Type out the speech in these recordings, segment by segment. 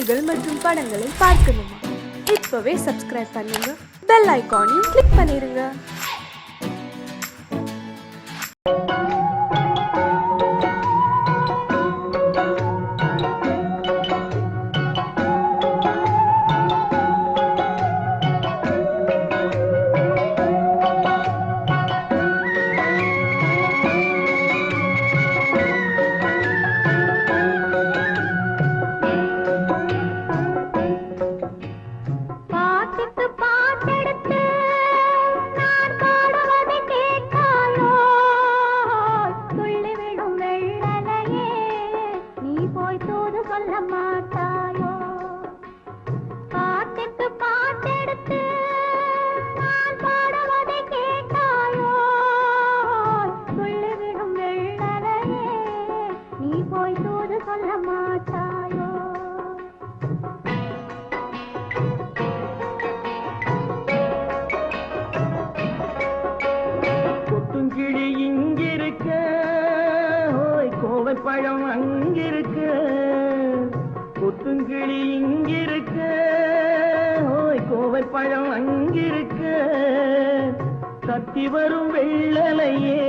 செய்திகள் மற்றும் படங்களை பார்க்கணுமா? இப்பவே சப்ஸ்கிரைப் பண்ணுங்க, பெல் ஐகானையும் கிளிக் பண்ணிருங்க. கொத்துங்கிளி இங்கிருக்க, கோவை பழம் அங்கிருக்க. கொத்துங்கிளி இங்கிருக்க, கோவை பழம் அங்கிருக்க. கத்தி வரும் வெள்ளலையே,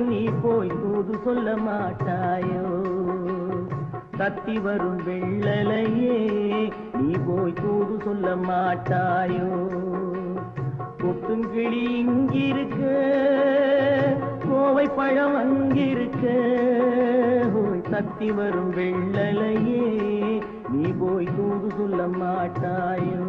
நீ போய் தூது சொல்ல மாட்டாயோ? கத்தி வரும் வெள்ளலையே, நீ போய் தூது சொல்ல மாட்டாயோ? கொத்துங்கிளி இங்கிருக்க, கோவை பழம் அங்கிருக்க. கத்தி வரும் வெள்ளலையே, நீ போய் தூது சொல்ல மாட்டாயோ?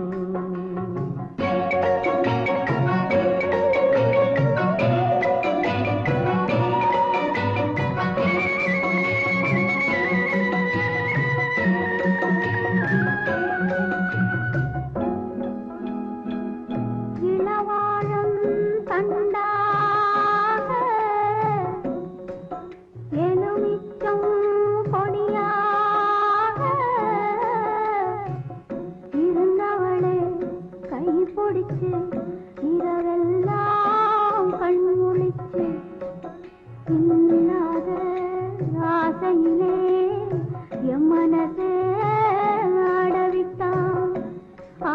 இரவெல்லாம் கண் முழிச்சு இல்லாத ஆசையிலே என் மனசே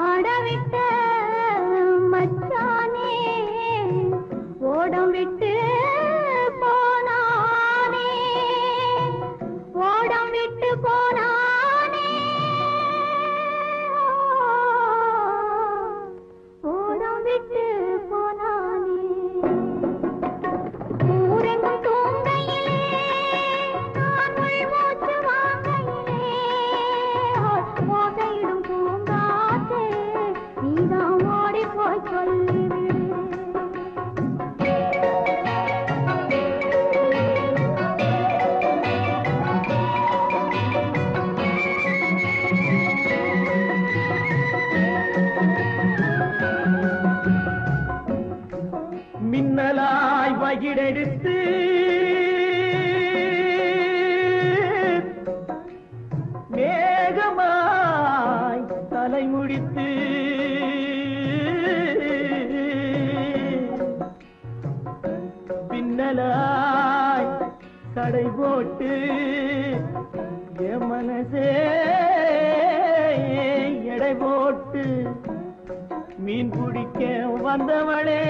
ஆடவிட்ட மச்சானே, ஓடம் விட்டு போனானே, ஓடம் விட்டு போனானே, ஓடம் விட்டு போனானே. ஊரெங்கும் தூங்கையிலே, நான் உள்மூச்சு வாங்கையிலே, ஓசையிடும் பூங்காற்றே, நீதான் ஓடி போய் சொல்லிவிடு. மின்னலாய் வகிடெடுத்து மேகமாய் தலை முடித்து பின்னலாய் கடை போட்டு என் மனசே எடை போட்டு மீன் பிடிக்க வந்தவளே,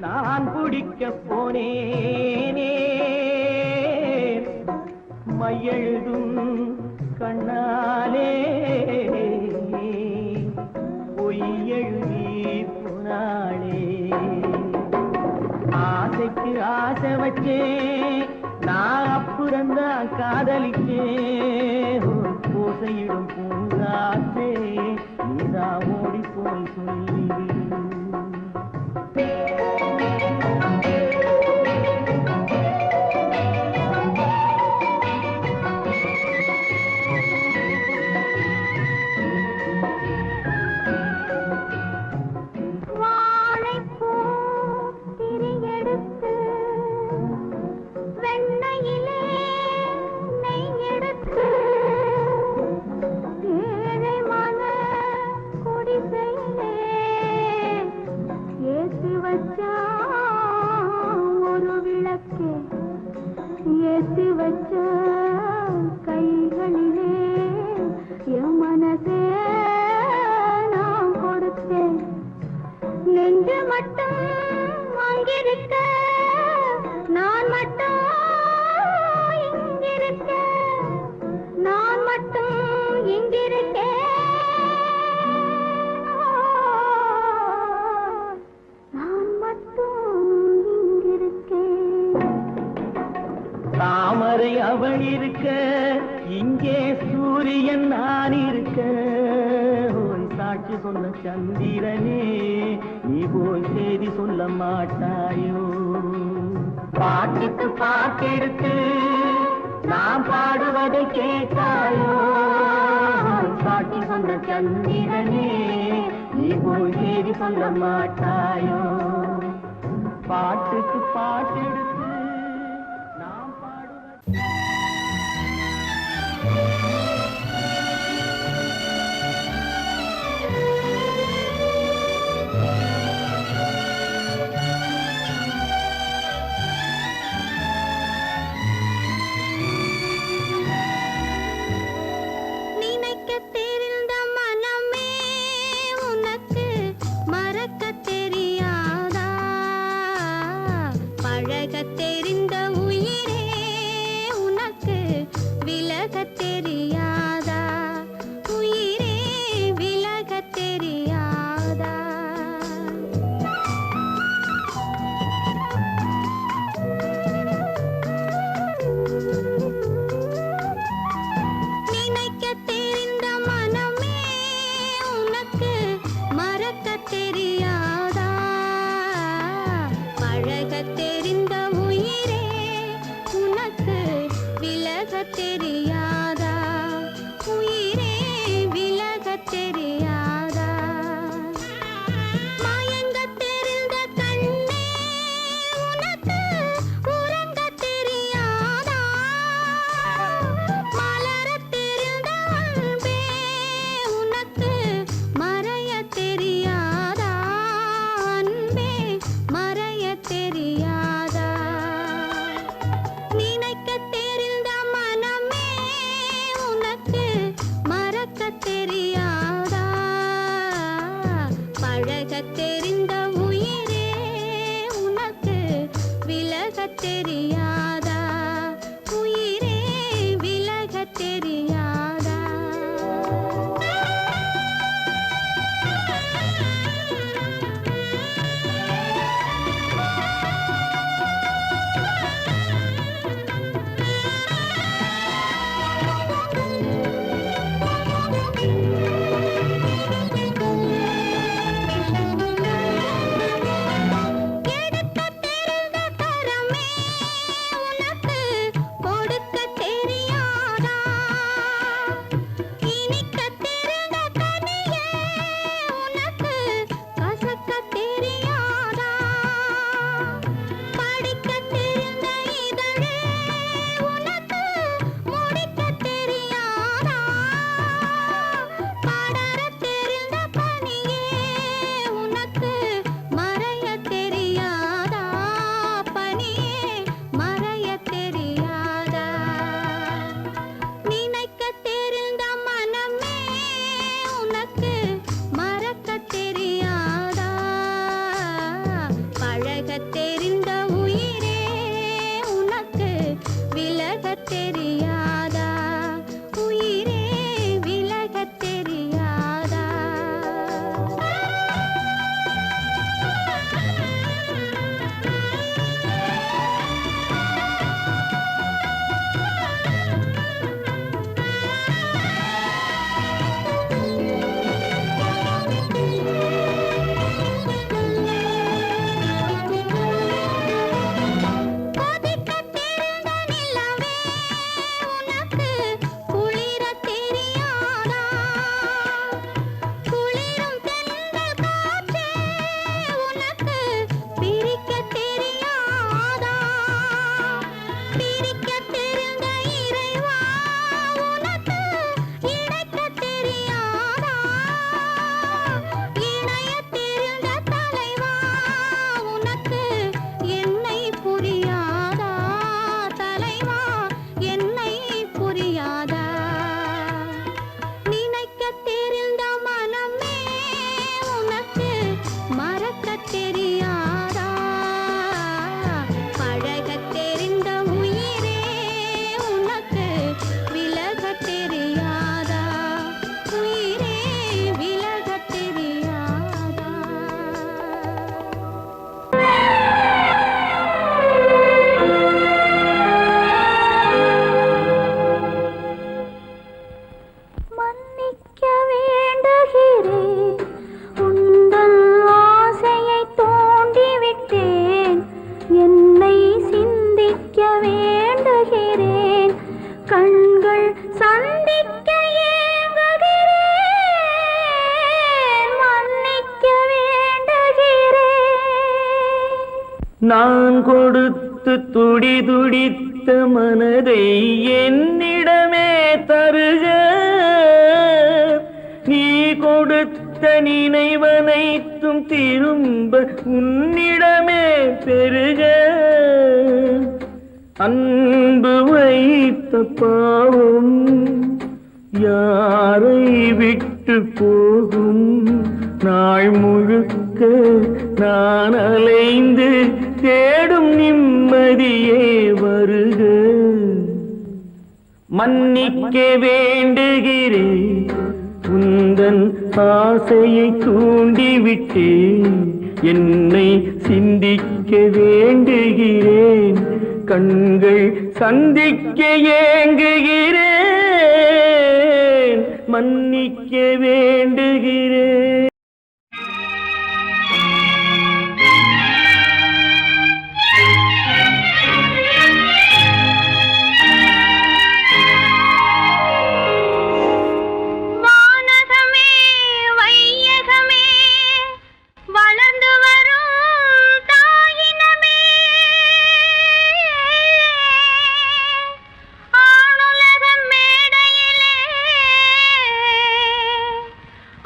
நான் பிடிக்க போனேனே. மையெழுதும் கண்ணாலே பொய் எழுதி போனாளே. ஆசைக்கு ஆசை வச்சே, நான் அப்புறந்தான் காதலிச்சே. ஓசையிடும் பூங்காற்றே, நீதான் ஓடி போய் சொல்லிவிடு. குடிசையிலே இங்கே சூரியன் நான் இருக்க ஓய் சாட்சி சொன்ன சந்திரனே நீ போய் செய்தி சொல்ல மாட்டாயோ பாட்டுக்கு பாட்டெடுத்து நான் பாடுவதை கேட்டாயோ சாட்சி சொன்ன சந்திரனே நீ போய் செய்தி சொல்ல மாட்டாயோ பாட்டுக்கு பாட்டெடுத்து நான் பாடுவதை நினைக்க தெரிந்த மனமே உனக்கு மறக்க தெரியாதா பழக சந்திக்க ஏங்குகிறேன், மன்னிக்க வேண்டுகிறேன். நான் கொடுத்து துடி துடித்த மனதை என்னிடமே தருக, நீ கொடுத்த நினைவனைத்தும் திரும்ப உன்னிடமே பெருக. அன்பு வைத்த பாவம் யாரை விட்டு போகும், நாள் முழுக்க நான் அலைந்து தேடும் நிம்மதியே வருக. மன்னிக்க வேண்டுகிறேன், உந்தன் ஆசையை தூண்டிவிட்டேன், என்னை சிந்திக்க வேண்டுகிறேன், கண்கள் சந்திக்க ஏங்குகிறேன், மன்னிக்க வேண்டுகிறேன். வானகமே வையகமே வளர்ந்து வரும் தாயினமே, ஆணுலக மேடையிலே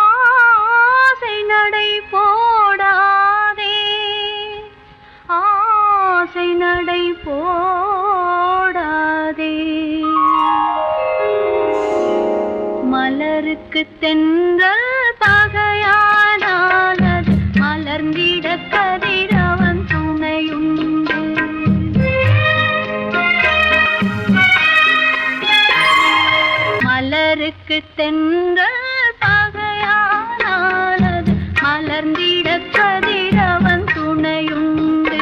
ஆசை நடை போடாதே, ஆசை நடை போடாதே. மலருக்கு தென்றல் பகையானால் அது மலர்ந்திட கதிரவன் துணையுண்டு. மலருக்கு தென்றல் பகையானால் அது மலர்ந்திட கதிரவன் துணையுண்டு.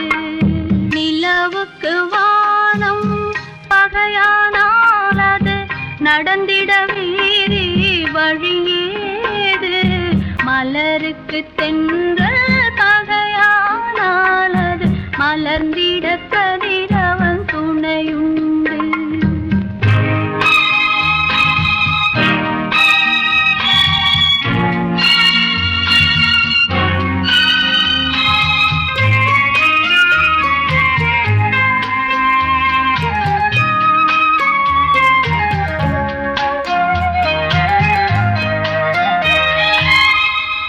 நிலவுக்கு வானம் பகையானால் அது நடந்திட வேறு வழியேது. மலருக்கு தென்றல் பகையானால் அது மலர்ந்திட கதிரவன் துணையுண்டு.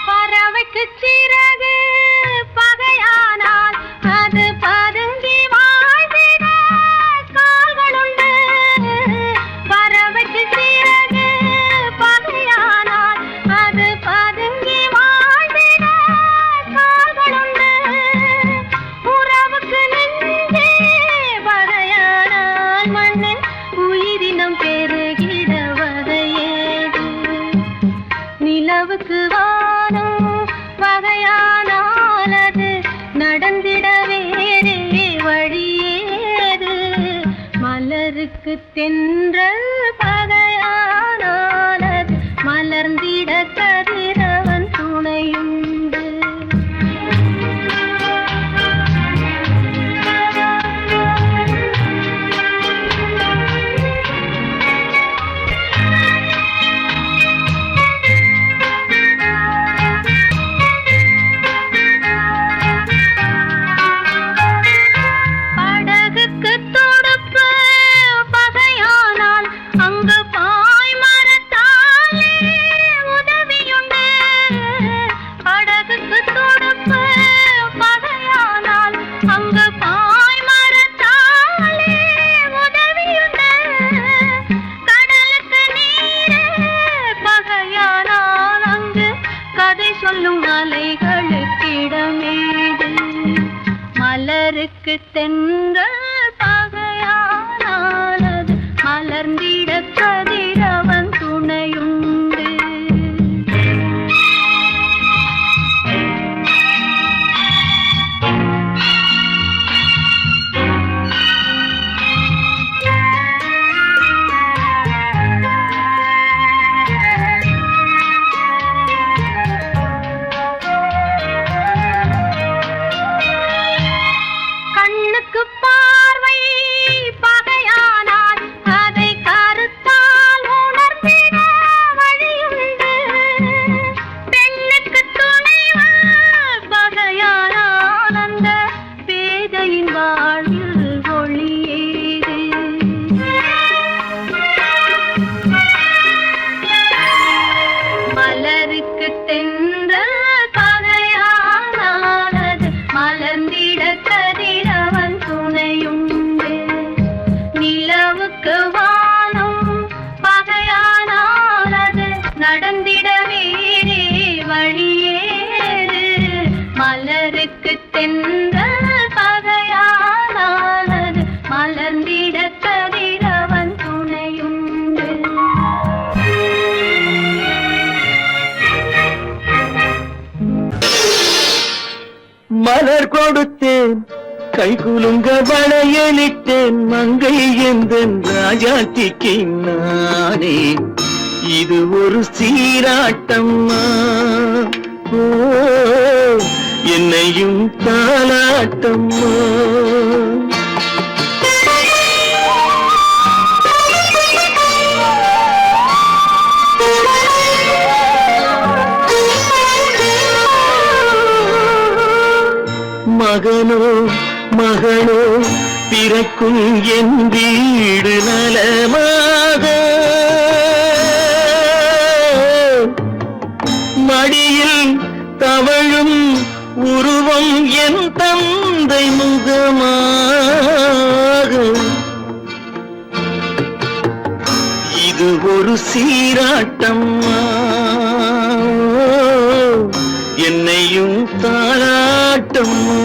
பறவைக்கு சிறகு பகையானால் அது பதுங்கி வாழ்ந்திட கால்களுண்டு. பறவைக்கு சிறகு பகையானால் அது பதுங்கி வாழ்ந்திட கால்களுண்டு. உறவுக்கு நெஞ்சே பகையானால் மண்ணில் உயிரினம் பெருகிட வதையேது. நிலவுக்கு வானம் பகையானால் அது நடந்திட வேறே வழியேது. மலருக்கு தென்றல் பகையானால் அது மலர்ந்திட கதிரவன் துணையுண்டு. படகுக்கு துடுப்பு பகையானால் அங்கு பாய்மரத்தாலே உதவியுண்டு. படகுக்கு துடுப்பு பகையானால் அங்கு பாய்மரத்தாலே உதவியுண்டு. கடலுக்கு நீரே பகையானால் அங்கு கதை சொல்லும் அலைகளுக்கிடமேது. மலருக்கு தென்றல் பகையானால் அது மலர்ந்திட கதிரவன் துணையுண்டு. கண்ணுக்கு கை குலுங்க வளையலிட்டேன் மங்கை எந்தன் ராஜாத்திக்கு நானே இது ஒரு சீராட்டம்மா ஓ என்னையும் தாலாட்டம்மா மகனோ மகளோ பிறக்கும் என் வீடு நலமாக மடியில் தவழும் உருவம் என் தந்தை முகமாக இது ஒரு சீராட்டம்மா என்னையும் தாளாட்டம்மா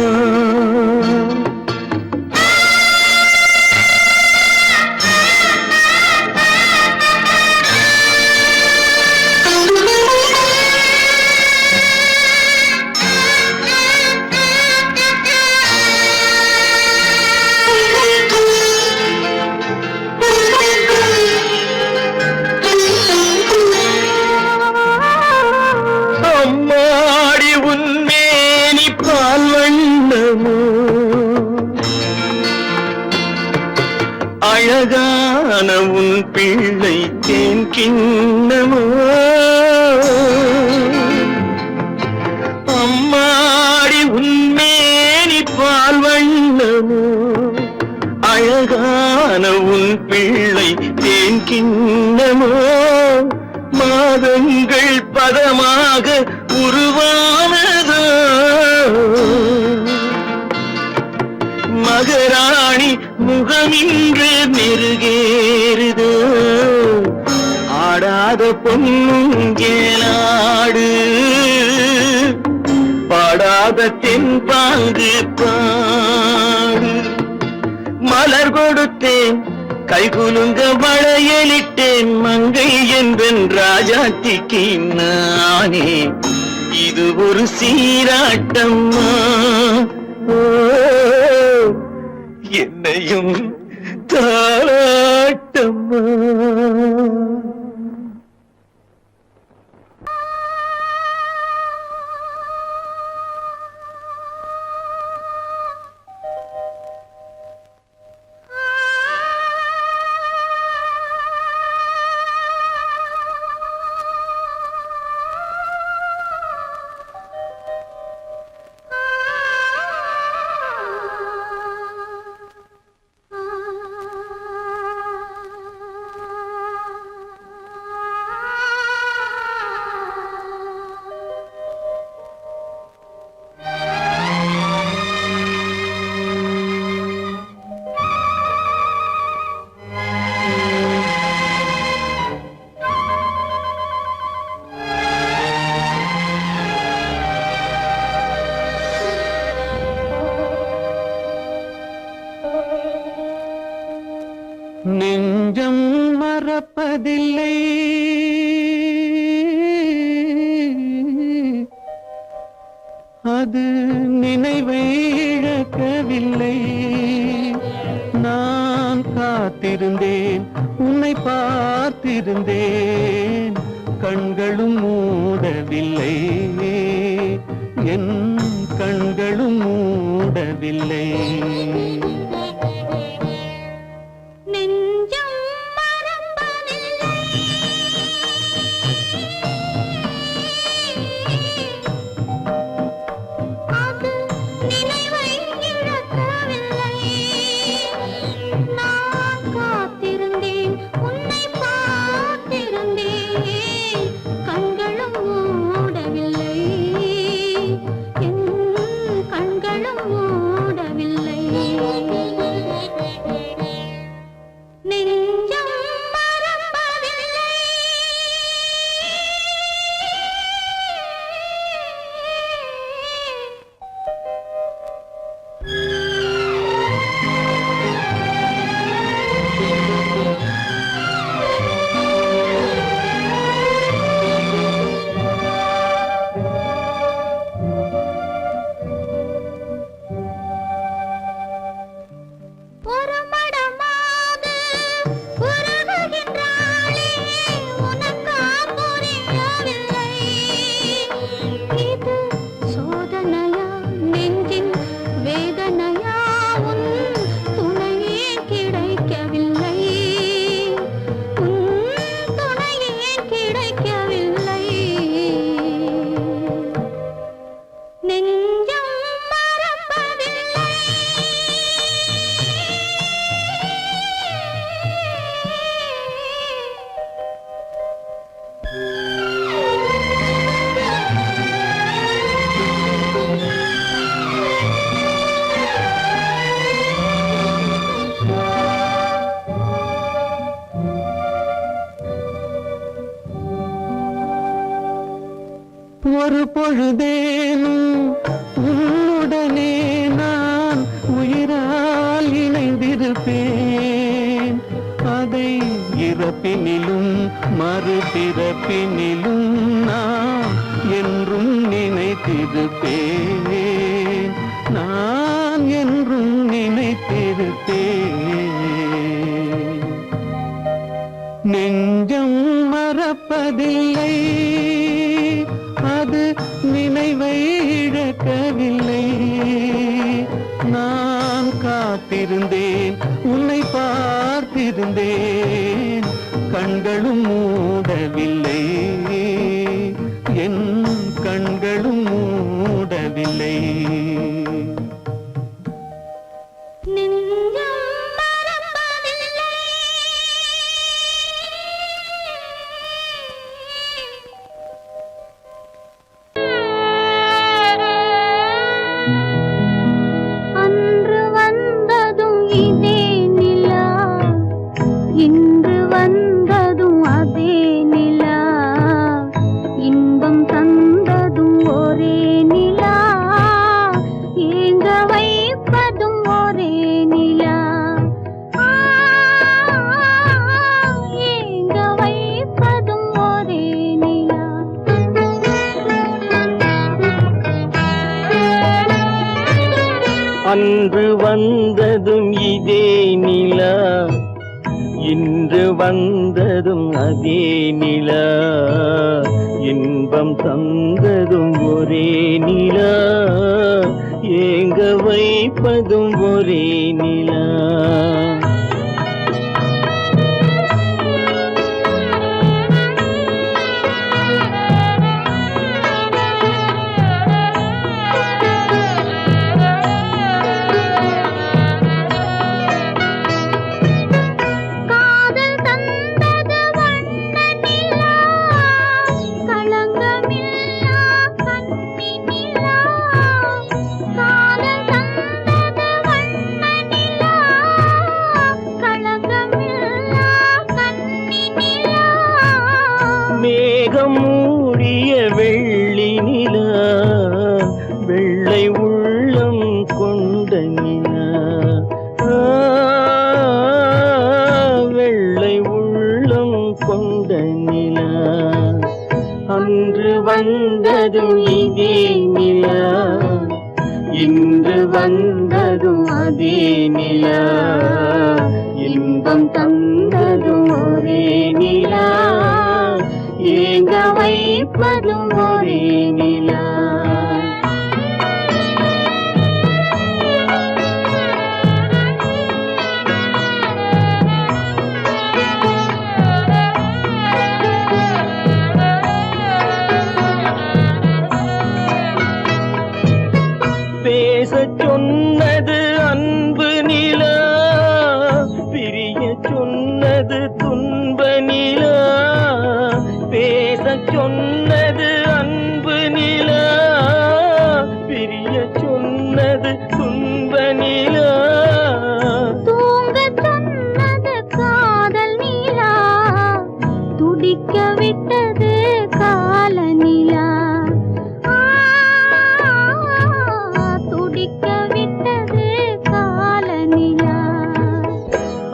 அழகான உன் பிள்ளை தேன் கிண்ணமோ அம்மாடி உன்மேனி பால் வண்ணமோ அழகான உன் பிள்ளை தேன் கிண்ணமோ மாதங்கள் பதமாக உருவானதோ மகராணி முகமின்று நெருகேறுதோ ஆடாத பொன்னுங்கேலாடு பாடாத தென்பாங்கு பாடு மலர் கொடுத்தேன் கைகுலுங்க வளையலிட்டேன் மங்கை என்பன் ராஜாத்திக்கு நானே இது ஒரு சீராட்டம்மா என்னையும் தாளாட்டம்மா நெஞ்சம் மறப்பதில்லை அது நினைவை இழக்கவில்லை நான் காத்திருந்தேன் உன்னை பார்த்திருந்தேன் கண்களும் மூடவில்லை என் கண்களும் மூடவில்லை கண்களும் மூடவில்லை ஒரு பொழுதேனும் உன்னுடனே நான் உயிரால் இணைந்திருப்பேன். அதை இறப்பினிலும் மறுபிறப்பினிலும் நான் என்றும் நினைத்திருப்பேன். நான் என்றும் நினைத்திருப்பேன். நெஞ்சம் மறப்பதில்லை, அது நினைவை இழக்கவில்லை. நான் காத்திருந்தேன், உன்னை பார்த்திருந்தேன், கண்களும் மூடவில்லை, என் கண்களும் மூடவில்லை. அன்று வந்ததும் இதே நிலா, இன்று வந்ததும் அதே நிலா, இன்பம் தந்ததும் ஒரே நிலா, ஏங்க வைப்பதும் ஒரே நிலா. மேகம் மூடிய வெள்ளி நிலா, வெள்ளை உள்ளம் கொண்ட நிலா, வெள்ளை உள்ளம் கொண்ட நிலா. அன்று வந்ததும் இதே நிலா, இன்று வந்ததும் அதே நிலா, இன்பம் தந்ததும் ஒரே நிலா, ஏங்க வைப்பதும் ஒரே நிலா. பேசச் சொன்னது அன்பு நிலா, பிரிய சொன்னது துன்ப நிலா. பேசச் சொன்னது அன்பு நிலா, பிரிய சொன்னது துன்ப நிலா. தூங்கச் சொன்னது காதல் நிலா, துடிக்க விட்டது கால நிலா, துடிக்க விட்டது கால நிலா.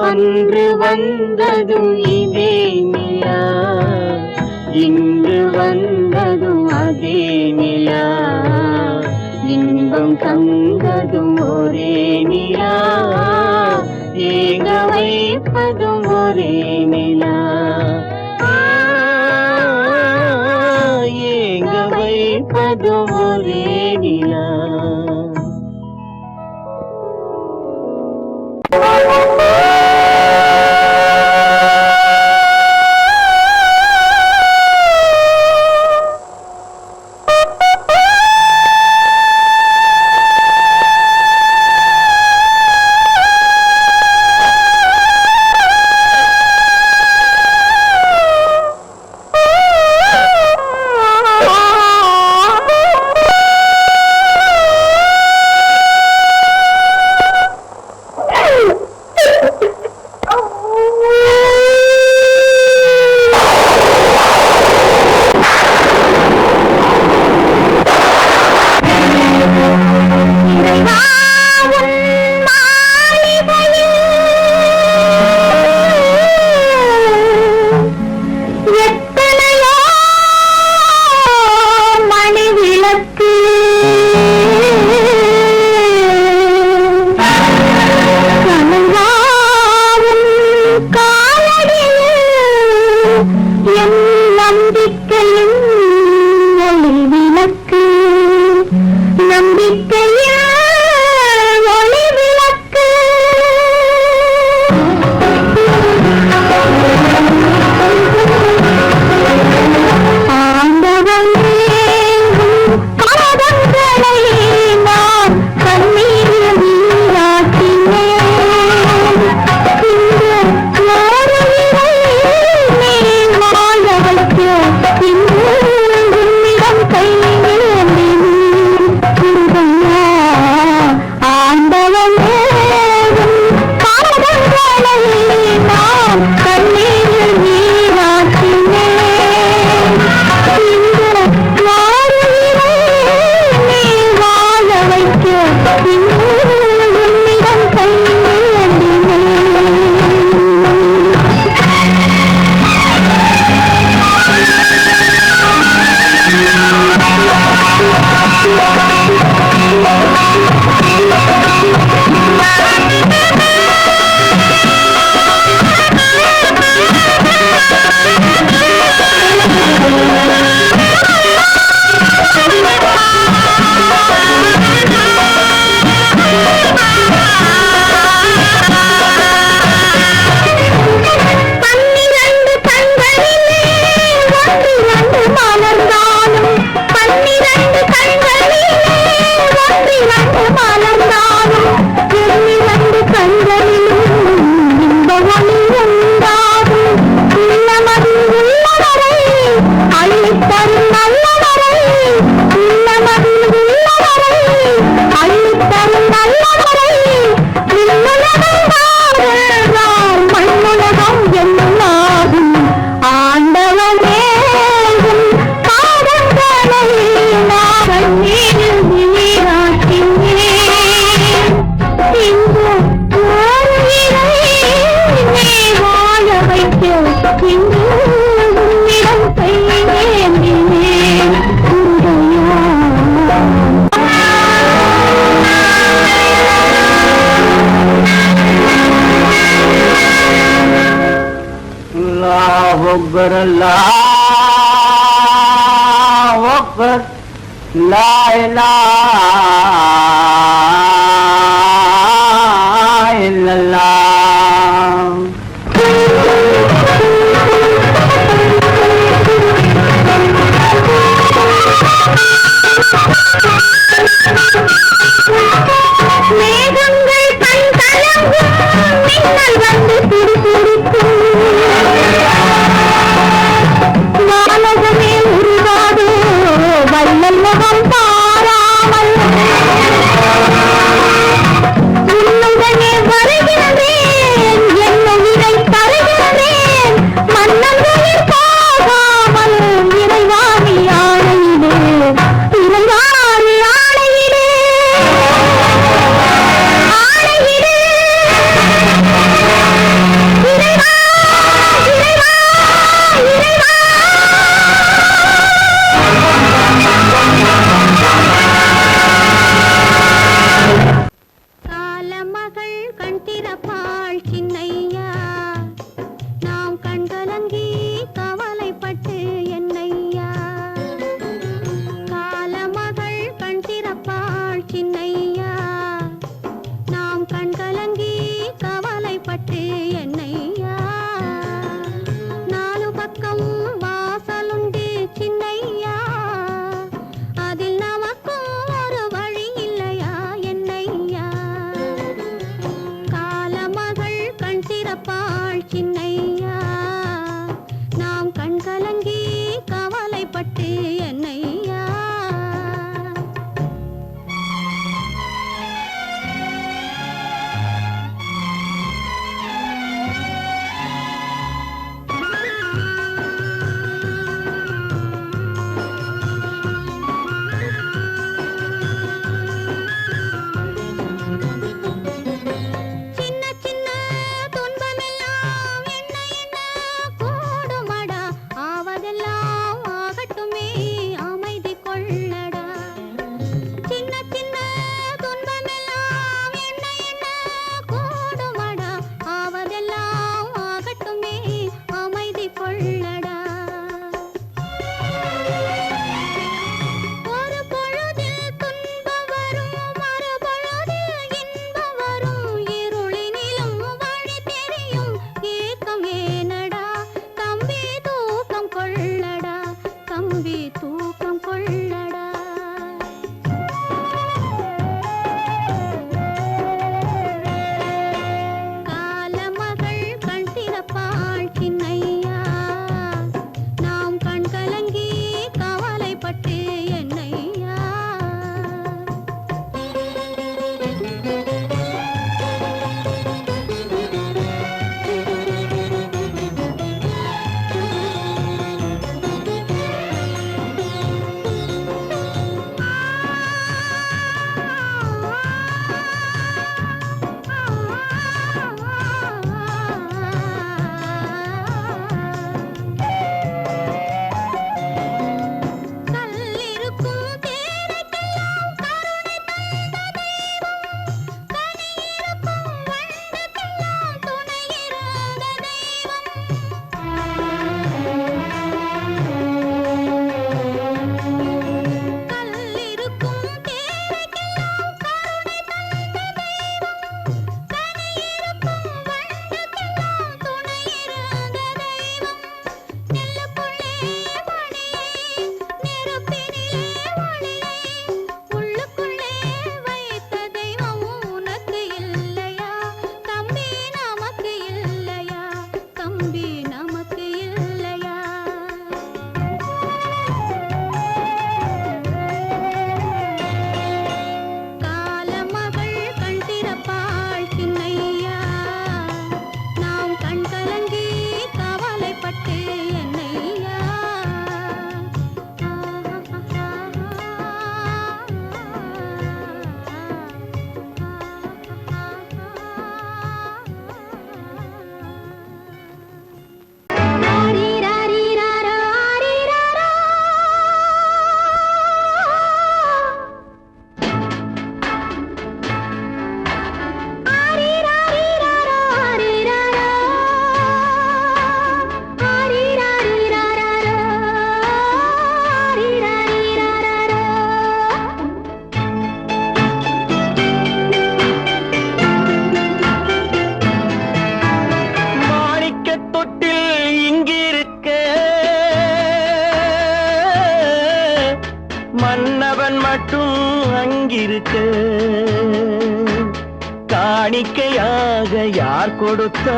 அன்று வந்ததும் இதே நிலா, இன்று வந்ததும் அதே நிலா, இன்பம் தந்ததும் ஒரே நிலா, ஏங்க வைப்பதும் ஒரே நிலா, ஏங்க வைப்பதும் ஒரே நிலா. أكبر الله أكبر لا إله إلا الله மேகங்கள் கண் கலங்கும் மின்னல் வந்து துடிதுடிக்கும் வானகமே உருவாதோ வள்ளல் முகம் பாராமல் உன்னுடனே வருகின்றேன் என்னும் இதை தருகின்றேன் மன்னன்களில் போகாமல் இறைவாணி ஆணையிலே இறைவாணி ஆணையிலே ஆணையிலே இறைவா இறைவா இறைவா காலமகள் கண் திறப்பாள் சின்னையா நாம் கண்கலங்கி கவலைப்பட்டு என்னையா காலமகள் கண் திறப்பாள் சின்னையா நாம் கண்கலங்கி கவலைப்பட்டு என்னையா நாலு பக்கம் வாசலுண்டு சின்னையா அதில் நமக்கும் ஒரு வழி இல்லையா என்னையா காலமகள் கண் திறப்பாள் சின்னையா நாம் கண்கலங்கி கவலைப்பட்டு என்னையா சின்ன சின்ன துன்பமெல்லாம் என்ன என்ன கூடுமடா ஆவதெல்லாம் ஆகட்டுமே மட்டும் அங்கிருக்க காணிக்கையாக யார் கொடுத்தா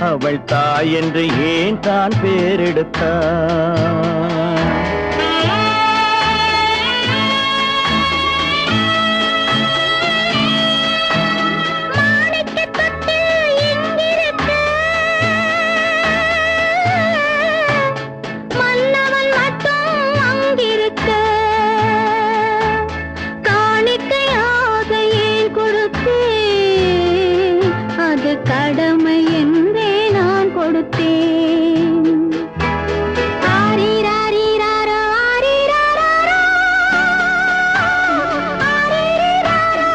அவள் தாய் என்று ஏன் தான் பேரெடுத்தா கடமை என்றே நான் கொடுத்தேன். ஆரிராரிராரோ, ஆரிராரோ, ஆரிராரோ,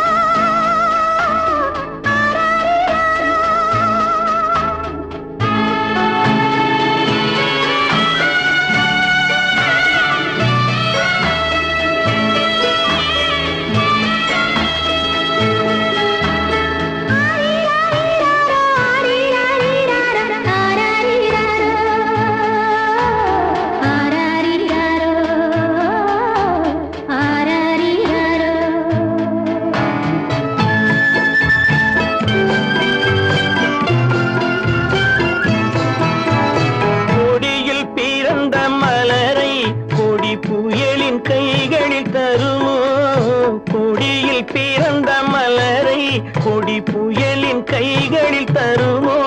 பிறந்த மலரை கொடி புயலின் கைகளில் தருமோ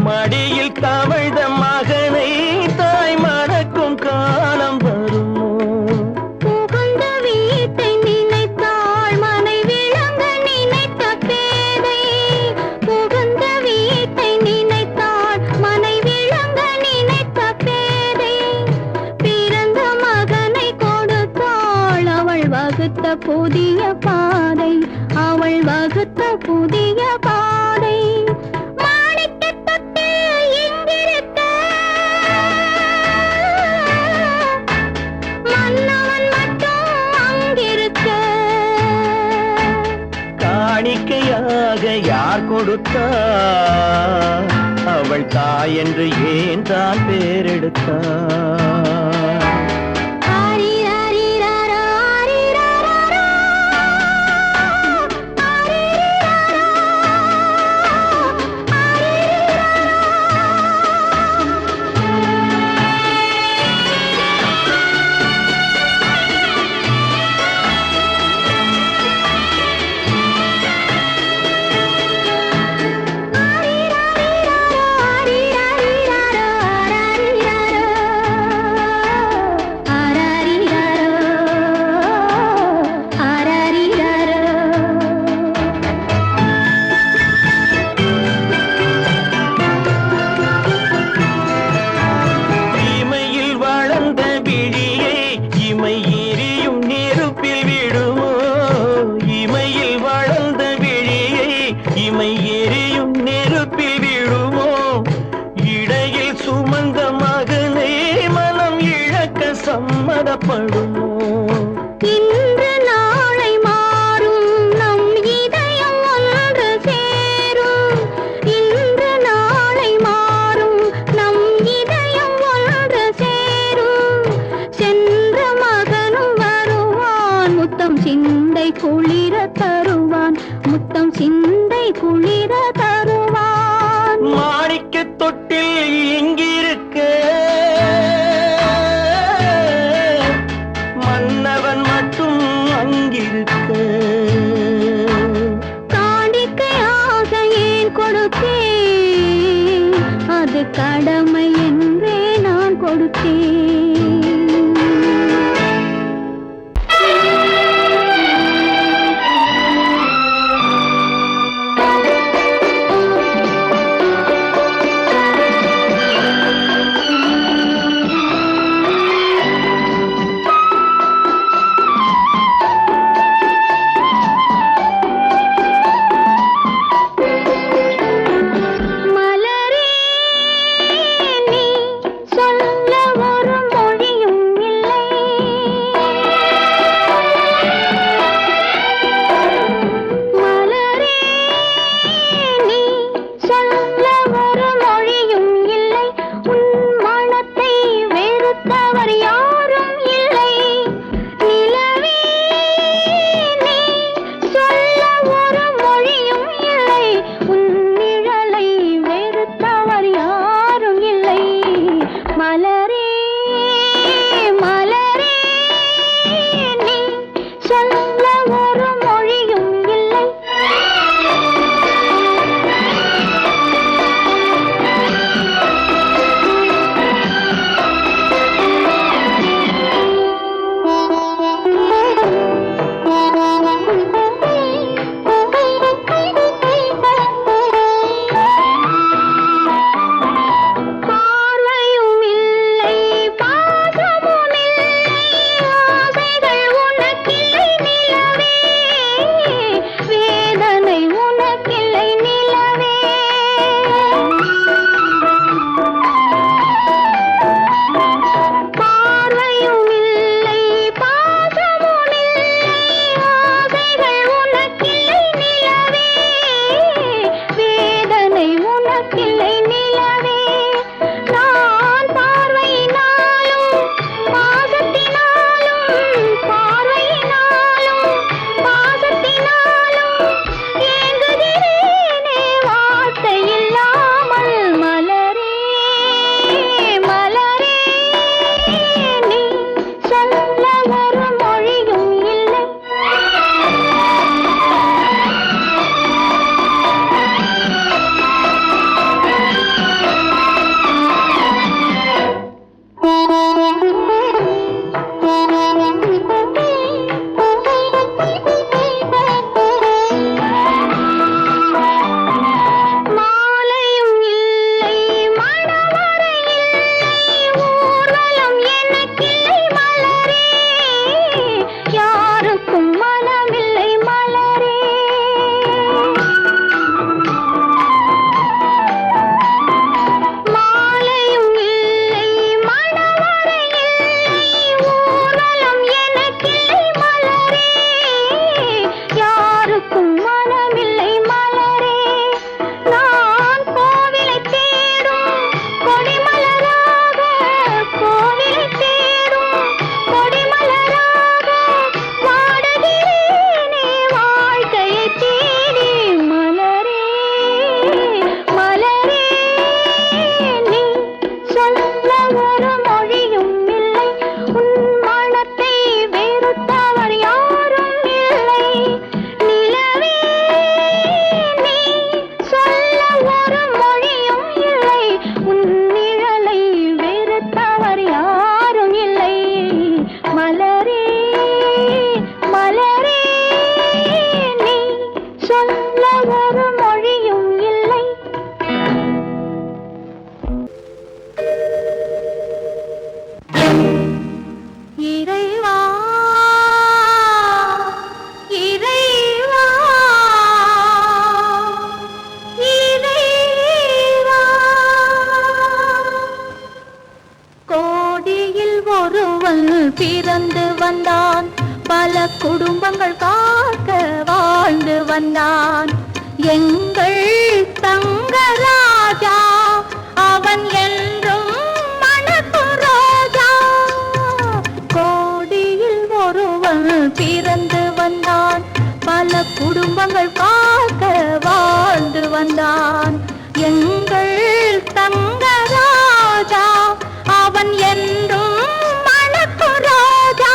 மடியில் தவழ்ந்த மகனை தாய் மறக்கும் காலம் வருமோ புகுந்த வீட்டை நினைத்தாள் மனை விளங்க நினைத்த பேதை புகுந்த வீட்டை நினைத்தாள் மனை விளங்க நினைத்த பேதை பிறந்த மகனை கொடுத்தாள் அவள் வகுத்த புதிய பாதை அவள் வகுத்த புதிய பாதை மாணிக்கத் தொட்டில் இங்கிருக்க மன்னவன் மட்டும் அங்கிருக்க காணிக்கையாக யார் கொடுத்தா அவள் தாய் என்று ஏன் தான் பேரெடுத்தா சம்மதப்படுமோ இன்று நாளை மாறும் நம் இதயம் ஒன்று சேரும் இன்று நாளை மாறும் நம் இதயம் ஒன்று சேரும் சென்ற மகனும் வருவான் முத்தம் சிந்தை குளிர தருவான் முத்தம் சிந்தை குளிர தருவான் மாணிக்கத் தொட்டில் இங்கிருக்க மன்னவன் மட்டும் அங்கிருக்க காணிக்கையாக ஏன் கொடுத்தேன் அது கடமை என்றே நான் கொடுத்தேன் மலரே நீ சொல்ல வரும் மலரே மலரே நீ சொல்ல ஒரு மொழியும் இல்லை. பார்வையும் இல்லை பாசமும் இல்லை ஆசைகள் உனக்கில்லை நிலவே வேதனை உனக்கில்லை நிலவே. பார்வையும் இல்லை பாசமும் இல்லை ஆசைகள் உனக்கில்லை நிலவே வேதனை உனக்கில்லை நிலவே. நான் பார்வையினாலும் பாசத்தினாலும் பார்வையினாலும் பாசத்தினாலும் ஏங்குகிறேனே வார்த்தை இல்லாமல். மலரே மலரே நீ சொல்ல ஒரு மொழியும் இல்லை. மாலையும் இல்லை மணவறை இல்லை ஊர்வலம் எனக்கில்லை மலரே யாருக்கும் மனமில்லை மலரே. மாலையும் இல்லை மணவறை இல்லை ஊர்வலம் எனக்கில்லை மலரே யாருக்கும் மனமில்லை மலரே. நான் கோவிலை தேடும் கொடிமலராக கோவிலை தேடும் கொடிமலராக வாடுகிறேனே வாழ்க்கையை தேடி. மலரே மலரே நீ சொல்ல ஒரு மொழியும் இல்லை. உன் மனத்தை வெறுத்தவர் யாரும் இல்லை. நிலவே நீ சொல்ல ஒரு மொழியும் இல்லை. உன் நிழலை வெறுத்தவர் யாரும் இல்லை. மலரே மலரே நீ சொல்ல ஒரு மொழியும் இல்லை. இறைவா இறைவா இறைவா கோடியில் ஒருவன் பிறந்து வந்தான் பல குடும்பங்கள் காக்க வாழ்ந்து வந்தான் எங்கள் தங்கராஜா அவன் என்றும் மனது ரோஜா. கோடியில் ஒருவன் பிறந்து வந்தான் பல குடும்பங்கள் காக்க வாழ்ந்து வந்தான் எங்கள் தங்கராஜா அவன் என்றும் மனது ரோஜா.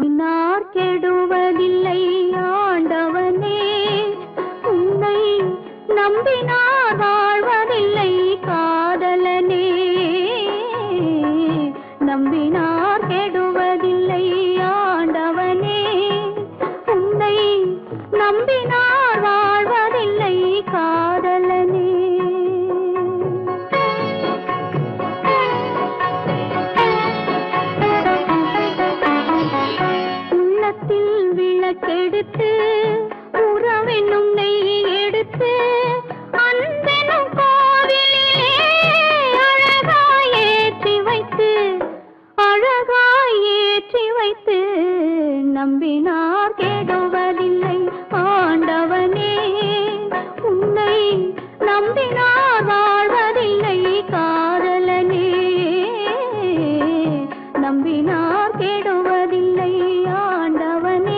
நம்பினார் கெடுவதில்லை ஆண்டவனே, உன்னை நம்பினார் வாழ்வதில்லை காதலனே. நம்பினார் கெடுவதில்லை ஆண்டவனே, உன்னை நம்பினார் வாழ்வதில்லை காதலனே. உள்ளத்தில் விளக்கெடுத்து உறவென்னும் நெய் எடுத்து அன்பெனும் கோவிலிலே அழகாய் ஏற்றி வைத்து நம்பினார் கெடுவதில்லை ஆண்டவனே, உன்னை நம்பினார் வாழ்வதில்லை காதலனே. நம்பினார் கெடுவதில்லை ஆண்டவனே.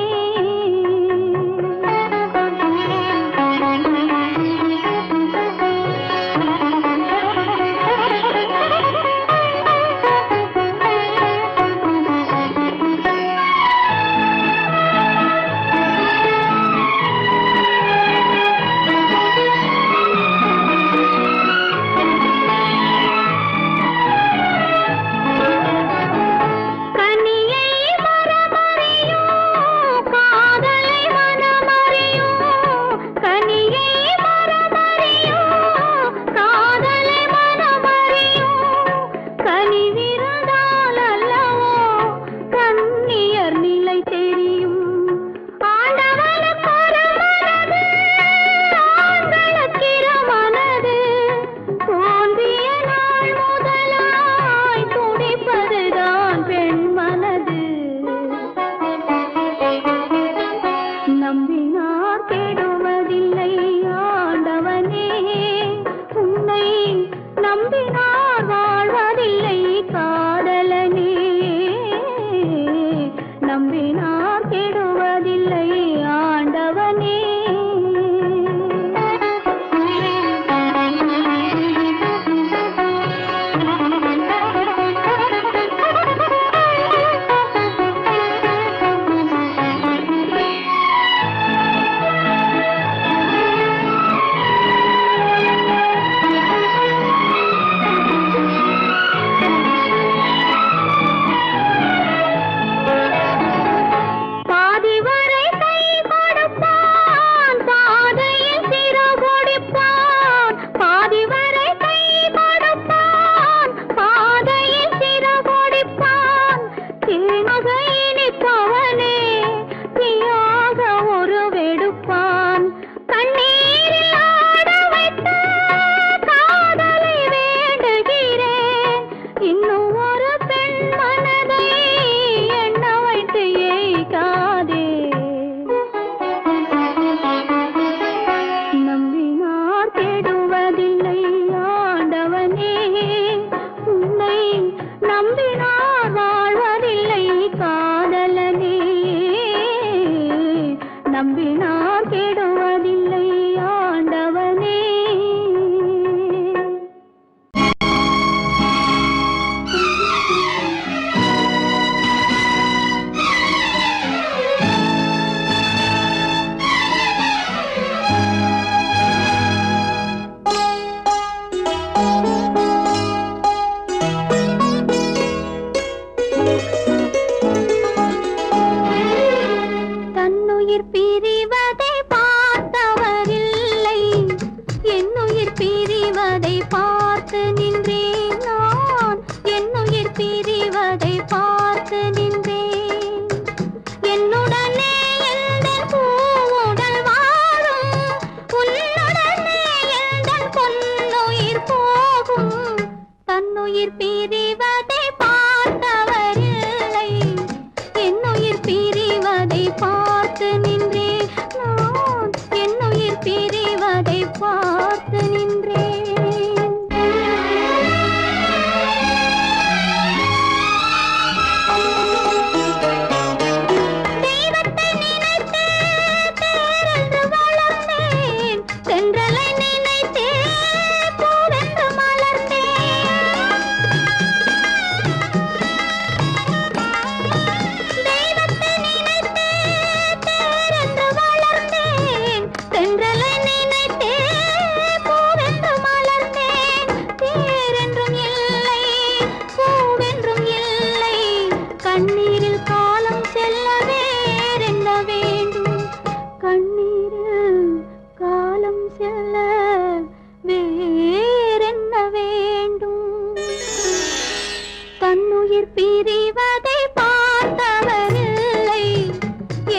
பிரிவதை பார்த்தவரில்லை,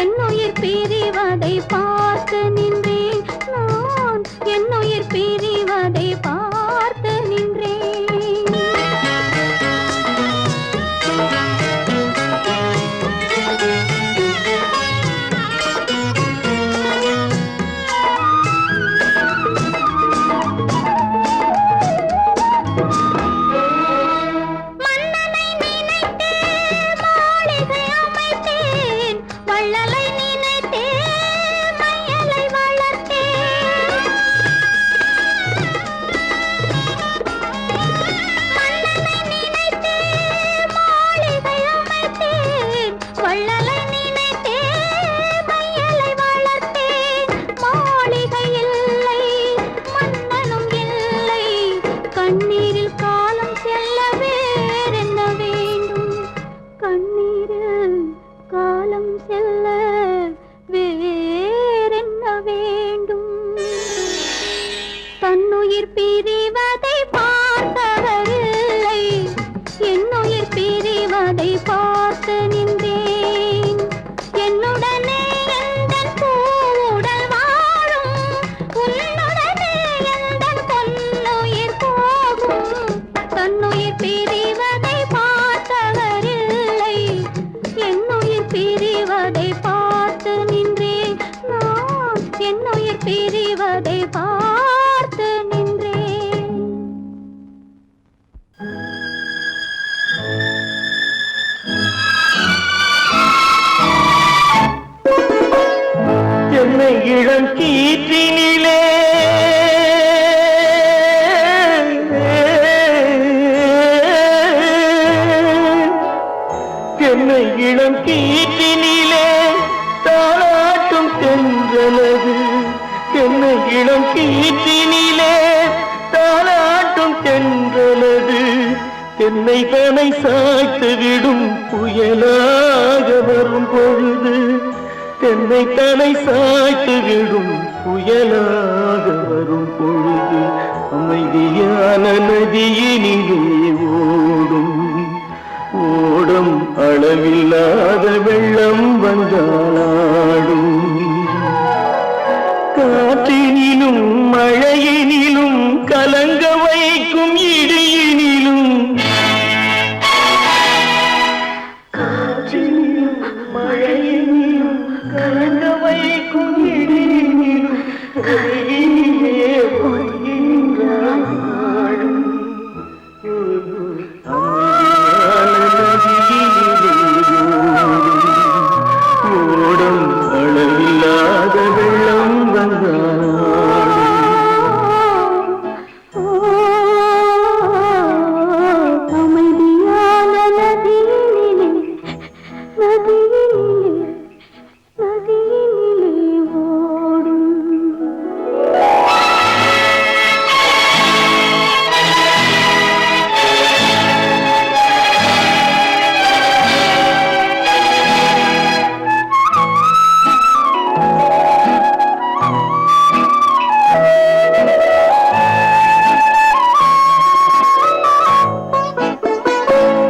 என்னுயிர் பிரிவதை பார்த்து நின்றேன் நான், என்னுயிர் பிரிவதை பார்த்து நின்றேன். தன்னுயிர் பிரிவதை பார்த்தவரில்லை, என்னுயிர் பிரிவதை பார்த்து நின்றேன். என்னுடனே எந்தன் பூவுடல் வாழும், உன்னுடனே எந்தன் பொன்னுயிர் போகும். தன்னுயிர் பிரிவதை பார்த்தவரில்லை, என்னுயிர் பிரிவதை பார்த்து நின்றேன் நான், என்னுயிர் பிரிவதை பார்த்து நின்றேன். என்னை இளம் கீற்றினிலே என்னை இளம் கீற்றினிலே தாளாட்டும் தென்றலது, என்னை இளம் கீற்றினிலே தாளாட்டும் தென்றலது, என்னை தனை சாய்த்து விடும் புயலாக வரும் பொழுது, என்னை தனை சாய்த்து விடும் புயலாக வரும் பொழுது, அமைதியான நதியினிலே ஓடும் ஓடும் அளவில்லாத வெள்ளம் வந்தாடும். காற்றினிலும் மழையினிலும் கலங்க வைக்கும் இடியினிலும், காற்றினிலும் மழையினிலும் கலங்க வைக்கும் இடியினிலும், கையினிலே வருகின்றான் நாடும். ஓடும் அளவில்லாத வெள்ளம் அமைதியான நதியினிலே, நதியினிலே, நதியினிலே ஓடும்.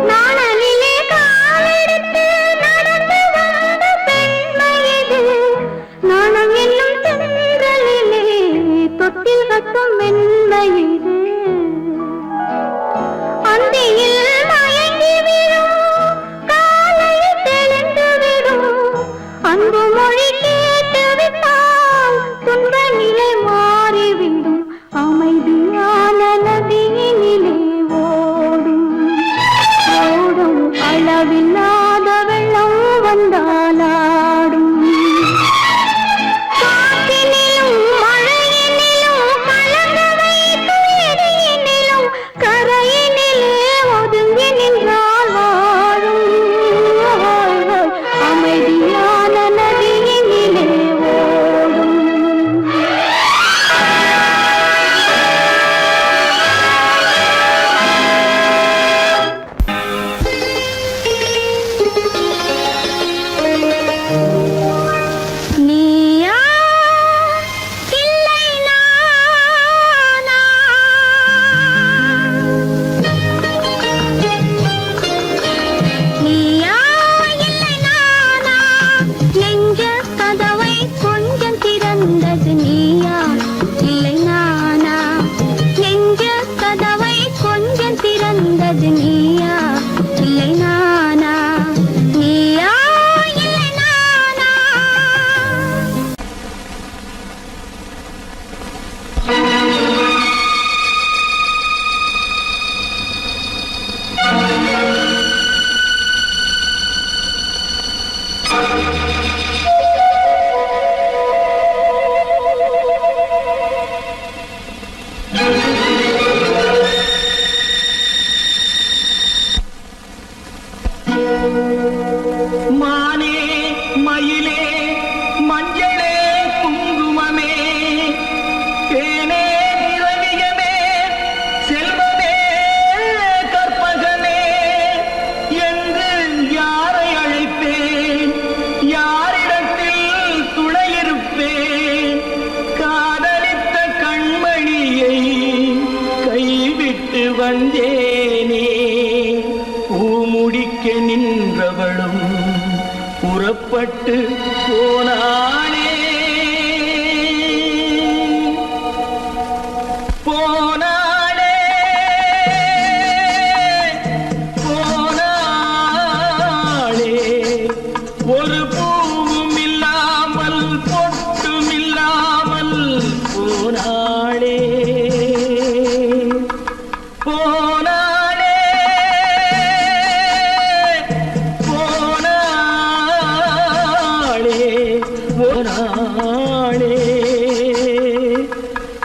நாணலிலே காலெடுத்து நடந்து வந்த பெண்மை இது, நாணம் என்னும் தென்றலிலே தொட்டில் கட்டும் மென்மை இது. அந்தியில் மயங்கி விடும், காலையில் தெளிந்து விடும், அன்பு மொழி கேட்டு விட்டால் துன்ப நிலை மாறிவிடும். அமைதியான நதியினிலே ஓடும் ஓடும் அளவில்லாத வெள்ளம் வந்தாலாடும். காற்றினிலும் மழையினிலும் கலங்க வைக்கும் இடியினிலும், கரையினிலே ஒதுங்கி நின்றால் வாழும். அமைதியான நதியினிலே ஓடும். மானே மயிலே மஞ்சளே குங்குமமே தேனே திரவியமே செல்வமே கற்பகமே என்று யாரை அழைப்பேன், யாரிடத்தில் துணையிருப்பேன்? காதலித்த கண்மணியை கைவிட்டு வந்தேனே. பூமுடிக்க நின்றவளும் புறப்பட்டு போனாளே போனாளே போனாளே. ஒரு பூவும் இல்லாமல் பொட்டும் இல்லாமல் போனாளே போனாளே போனாளே போனாளே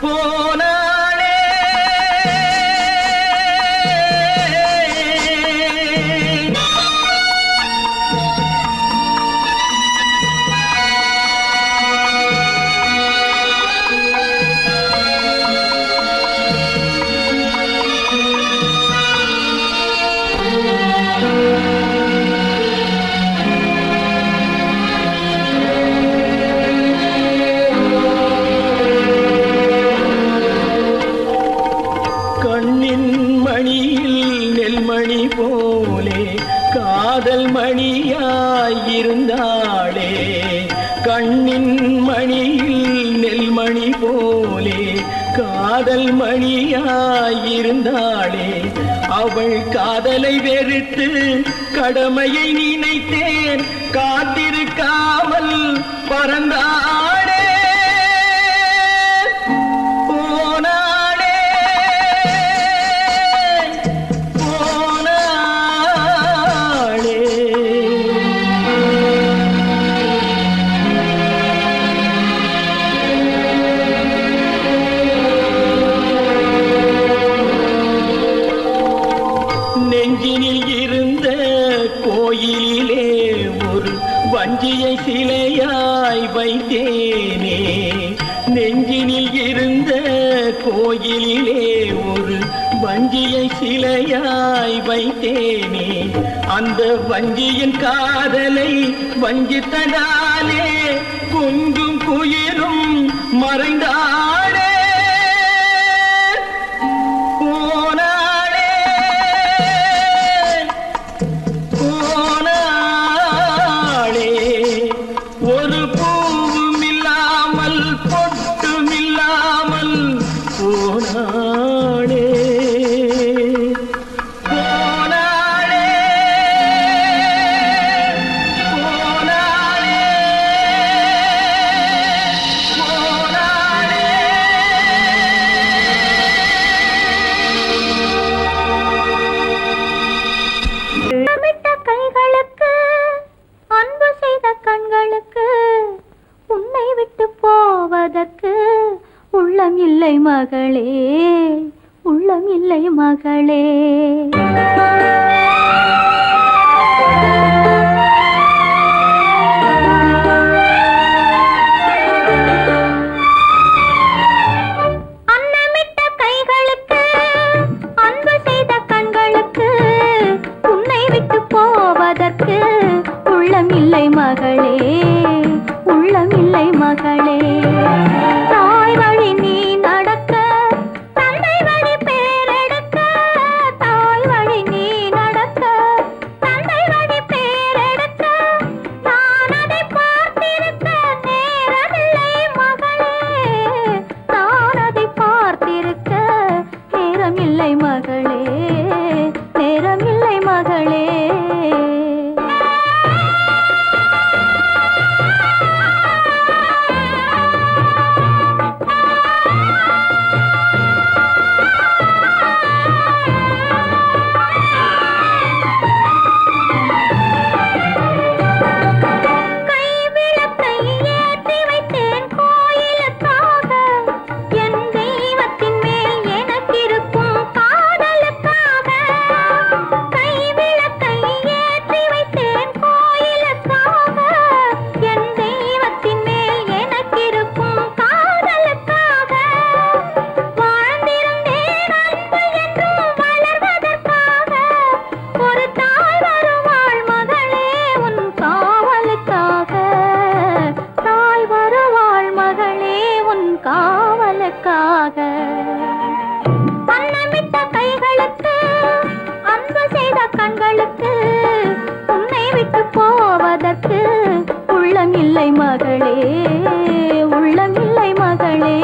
போனாளே. கண்ணின் மணியில் நெல்மணி போலே காதல் மணியாயிருந்தாளே. கண்ணின் மணியில் நெல்மணி போலே காதல் மணியாயிருந்தாளே. அவள் காதலை வெறுத்து கடமையை நினைத்தேன், காத்திருக்காமல் பறந்தாளே போனாளே போனாளே. நெஞ்சினில் இருந்த கோயிலிலே ஒரு வஞ்சியை சிலையாய் வைத்தேனே. நெஞ்சினில் இருந்த கோயிலிலே ஒரு வஞ்சியை சிலையாய் வைத்தேனே. அந்த வஞ்சியின் காதலை வஞ்சித்ததாலே குஞ்சும் குயிலும் மறைந்தாளே போனாளே போனாளே. ஒரு பூவும் இல்லாமல் பொட்டும் இல்லாமல் போனாளே போனாளே போனாளே போனாளே. முத்தமிட்ட கைகளுக்கு அன்பு செய்த கண்களுக்கு உன்னை விட்டு போவதற்கு உள்ளம் இல்லை மகளே, உள்ளம் இல்லை மகளே. அன்னமிட்ட கைகளுக்கு அன்பு செய்த கண்களுக்கு உன்னை விட்டு போவதற்கு உள்ளம் இல்லை மகளே, உள்ளம் இல்லை மகளே. தாய் வழி நீ நடக்க, தந்தை வழி பேரெடுக்க, உள்ளமில்லை மகளே உள்ளமில்லை மகளே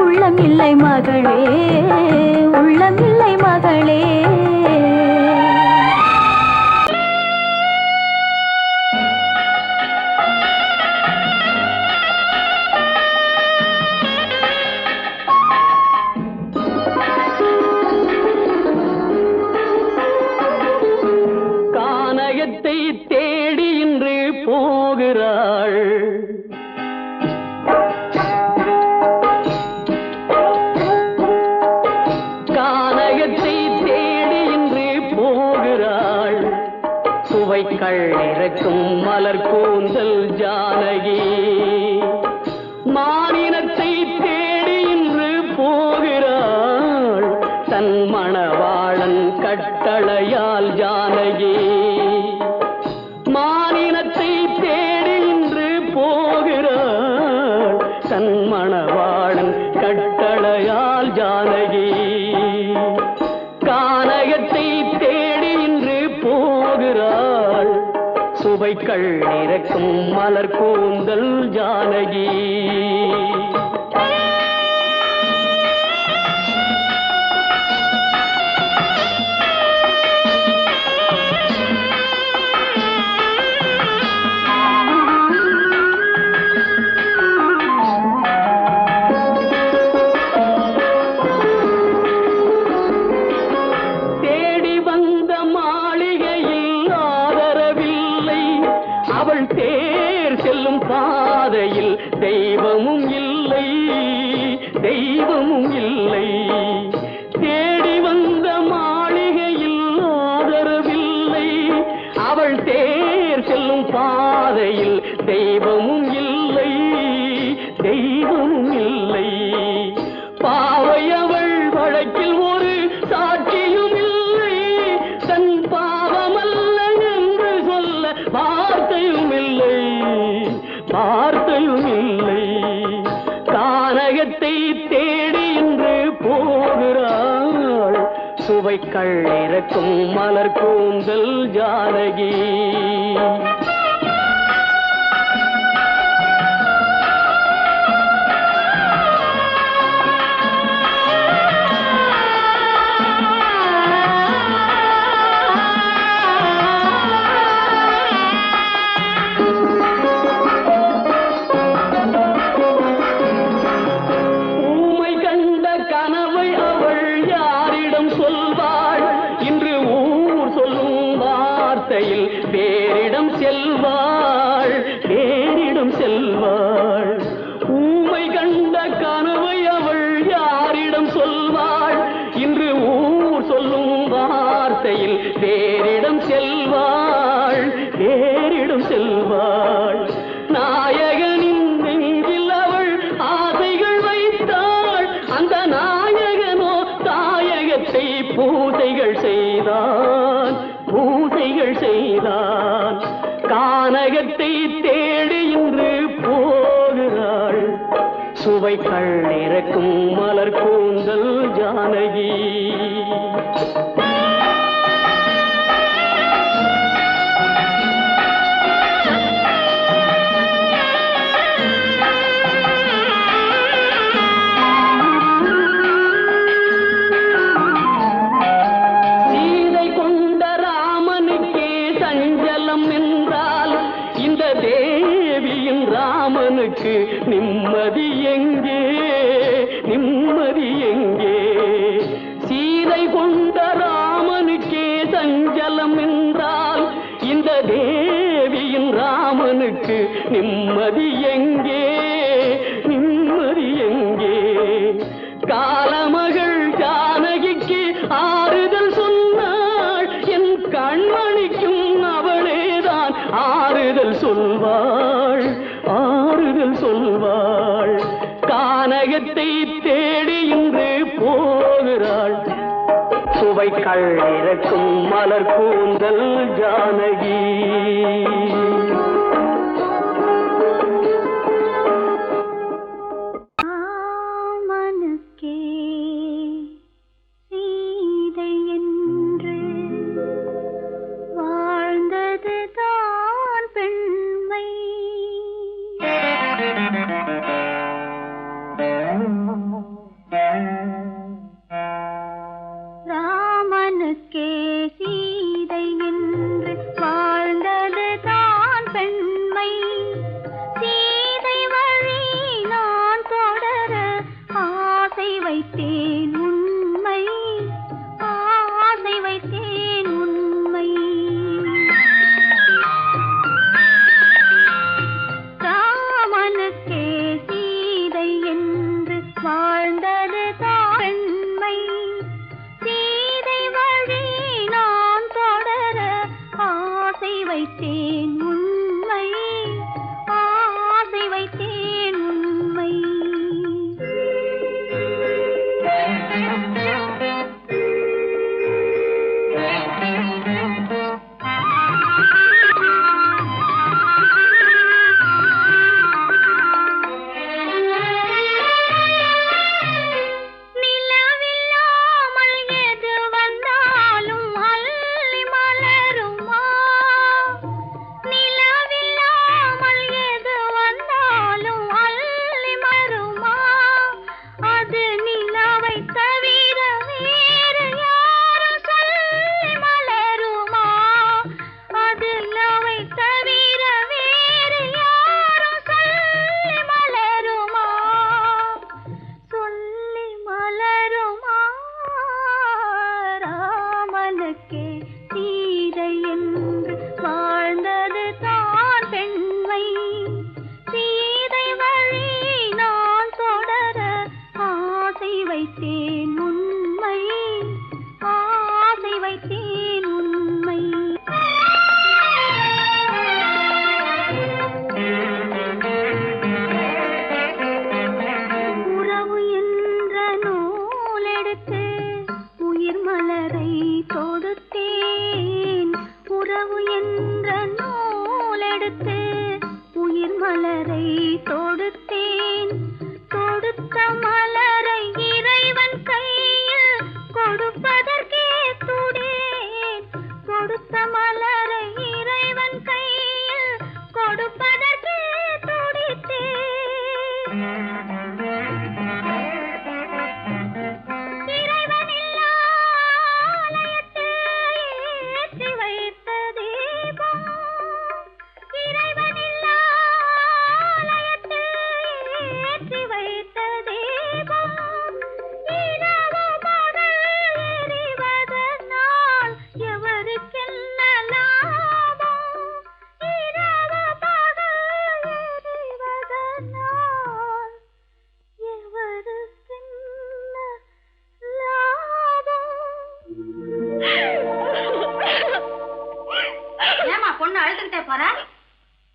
உள்ளமில்லை மகளே உள்ளமில்லை மகளே கானகத்தை தேடி இன்று போகிறாள் சுவைக்கள் இறக்கும் மலர் கூந்தல் ஜானகி மானினத்தை தேடி இன்று போகிறாள் தன் மணவாளன் கட்டளையால் ஜானகி மானினத்தை தேடி இன்று போகிறாள் தன் மணவாளன் கட்டளையால் ஜானகி கானகத்தை தேடி இன்று போகிறாள் சுவைக்கள் இறக்கும் மலர் கூந்தல் ஜானகி அவள் தேர் செல்லும் பாதையில் தெய்வமும் இல்லை தெய்வமும் இல்லை தேடி வந்த மாளிகையில் ஆதரவில்லை அவள் தேர் செல்லும் பாதையில் தெய்வமும் இல்லை தெய்வமும் இல்லை பாவை அவள் வழக்கில் ஒரு சாட்சியும் இல்லை தன் பாவமல்ல என்று சொல்ல வார்த்தையும் இல்லை வார்த்தையும் இல்லை கானகத்தை தேடி இன்று போகிறாள் சுவைக்கள் இறக்கும் மலர் கூந்தல் ஜானகி பேரிடம் செல்வாள் பேரிடம் செல்வாள் ஊமை கண்ட கனவை அவள் யாரிடம் சொல்வாள் இன்று ஊர் சொல்லும் வார்த்தையில் பேரிடம் செல்வாள் பேரிடம் செல்வாள் நாயகனின் நெஞ்சில் அவள் ஆசைகள் வைத்தாள் அந்த நாயகனோ தாயகத்தை பூசைகள் செய்தான் பூசைகள் செய்தான் கானகத்தை தேடி இன்று போகிறாள் சுவைக்கள் இறக்கும் மலர் கூந்தல் ஜானகி தேவியின் ராமனுக்கு நிம்மதி எங்கே நிம்மதி எங்கே சீதை கொண்ட நிம்மதி எங்கே நிம்மதி எங்கே காலமகள் ஜானகிக்கு ஆறுதல் சொன்னாள் என் கண்மணிக்கும் அவளேதான் ஆறுதல் சொல்வாள் ஆறுதல் சொல்வாள் கானகத்தை தேடி இன்று போகிறாள் சுவைக்கள் இறக்கும் மலர் கூந்தல் ஜானகி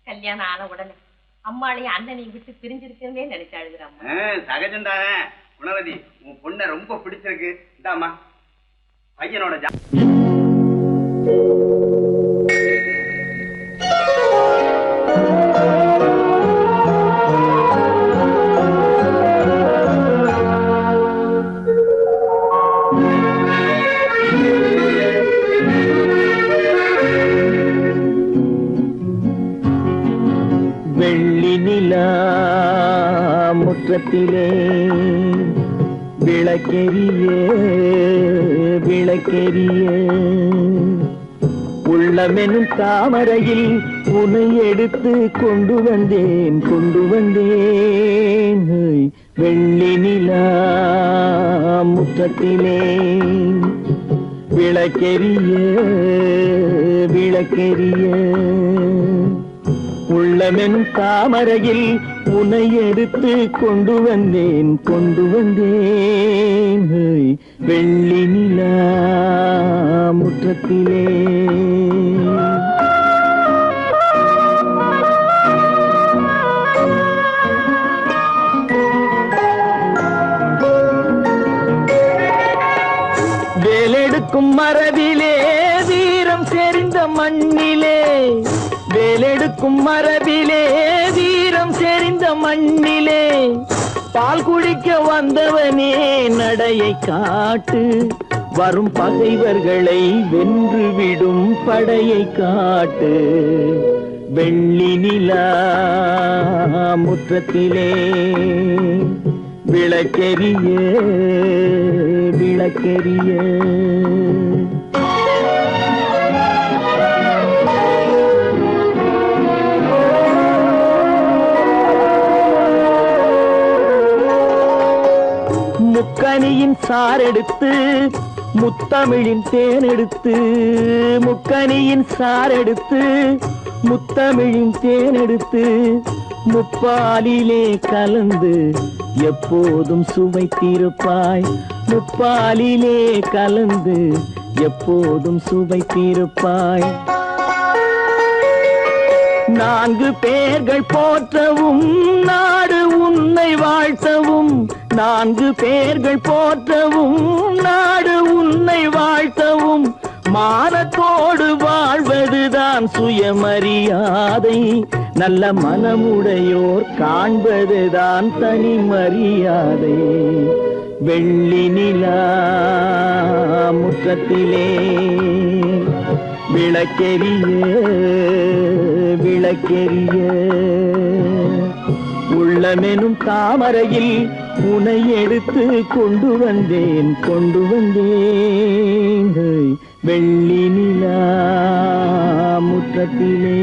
கல்யாணம் ஆன உடனே அம்மாளையும் அண்ணனையும் விட்டு பிரிஞ்சிருக்கே நினைச்சு அழுகுறாம்மா. சகஜம் தானே குணவதி, உன் பொண்ணை ரொம்ப பிடிச்சிருக்கு. இந்தாமா பையனோட முற்றத்திலே விளக்கெரிய விளக்கெரிய உள்ளமெனும் தாமரையில் உன்னை எடுத்து கொண்டு வந்தேன் வெள்ளி நிலா முற்றத்திலே விளக்கெரிய விளக்கெரிய உள்ளமெனும் தாமரையில் உன்னை எடுத்து கொண்டு வந்தேன் வெள்ளி நிலா முற்றத்திலே. வேலெடுக்கும் மரபிலே வீரம் செறிந்த மண்ணிலே, வேலெடுக்கும் மரபிலே வீரம் செறிந்த மண்ணிலே, பால் குடிக்க வந்தவனே நடையை காட்டு, வரும் பகைவர்களை வென்றுவிடும் படையை காட்டு. வெள்ளி நிலா முற்றத்திலே விளக்கெரிய விளக்கெரிய. முக்கனியின் சாரெடுத்து முத்தமிழின் தேனெடுத்து, முக்கனியின் சாரெடுத்து முத்தமிழின் தேனெடுத்து, முப்பாலிலே கலந்து எப்போதும் சுவைத்திருப்பாய், முப்பாலிலே கலந்து எப்போதும் சுவைத்திருப்பாய். 4 பேர்கள் போற்றவும் நாடு உன்னை வாழ்த்தவும், 4 பேர்கள் போற்றவும் நாடு உன்னை வாழ்த்தவும், மானத்தோடு வாழ்வதுதான் சுயமரியாதை, நல்ல மனமுடையோர் காண்பதுதான் தனி மரியாதை. வெள்ளி நிலா முற்றத்திலே விளக்கெரிய விளக்கெரிய. உள்ளமெனும் தாமரையில் உன்னை எடுத்து கொண்டு வந்தேன் வெள்ளி நிலா முற்றத்திலே.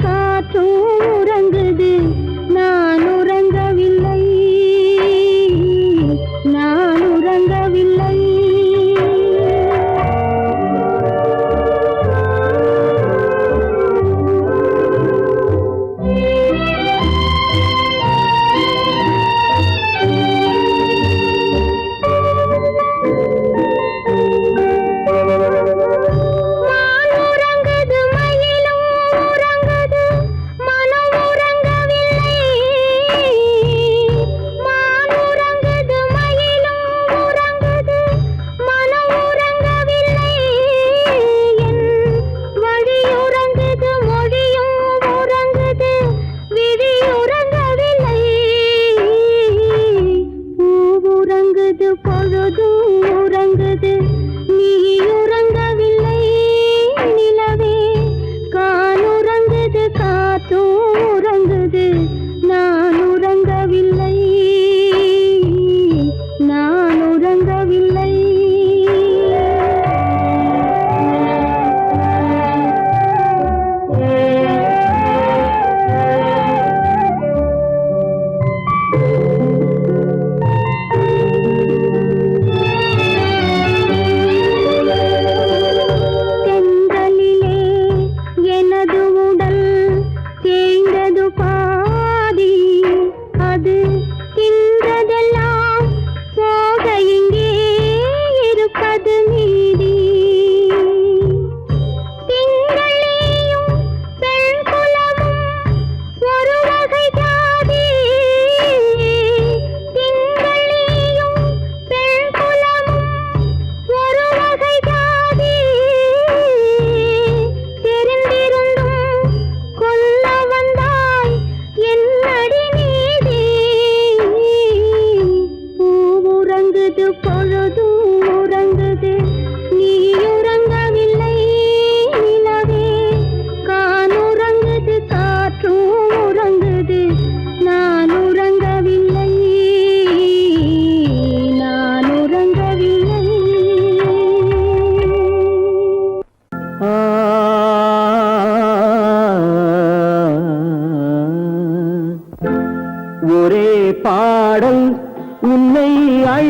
காற்றும் உறங்குது, நான் உறங்கவில்லை.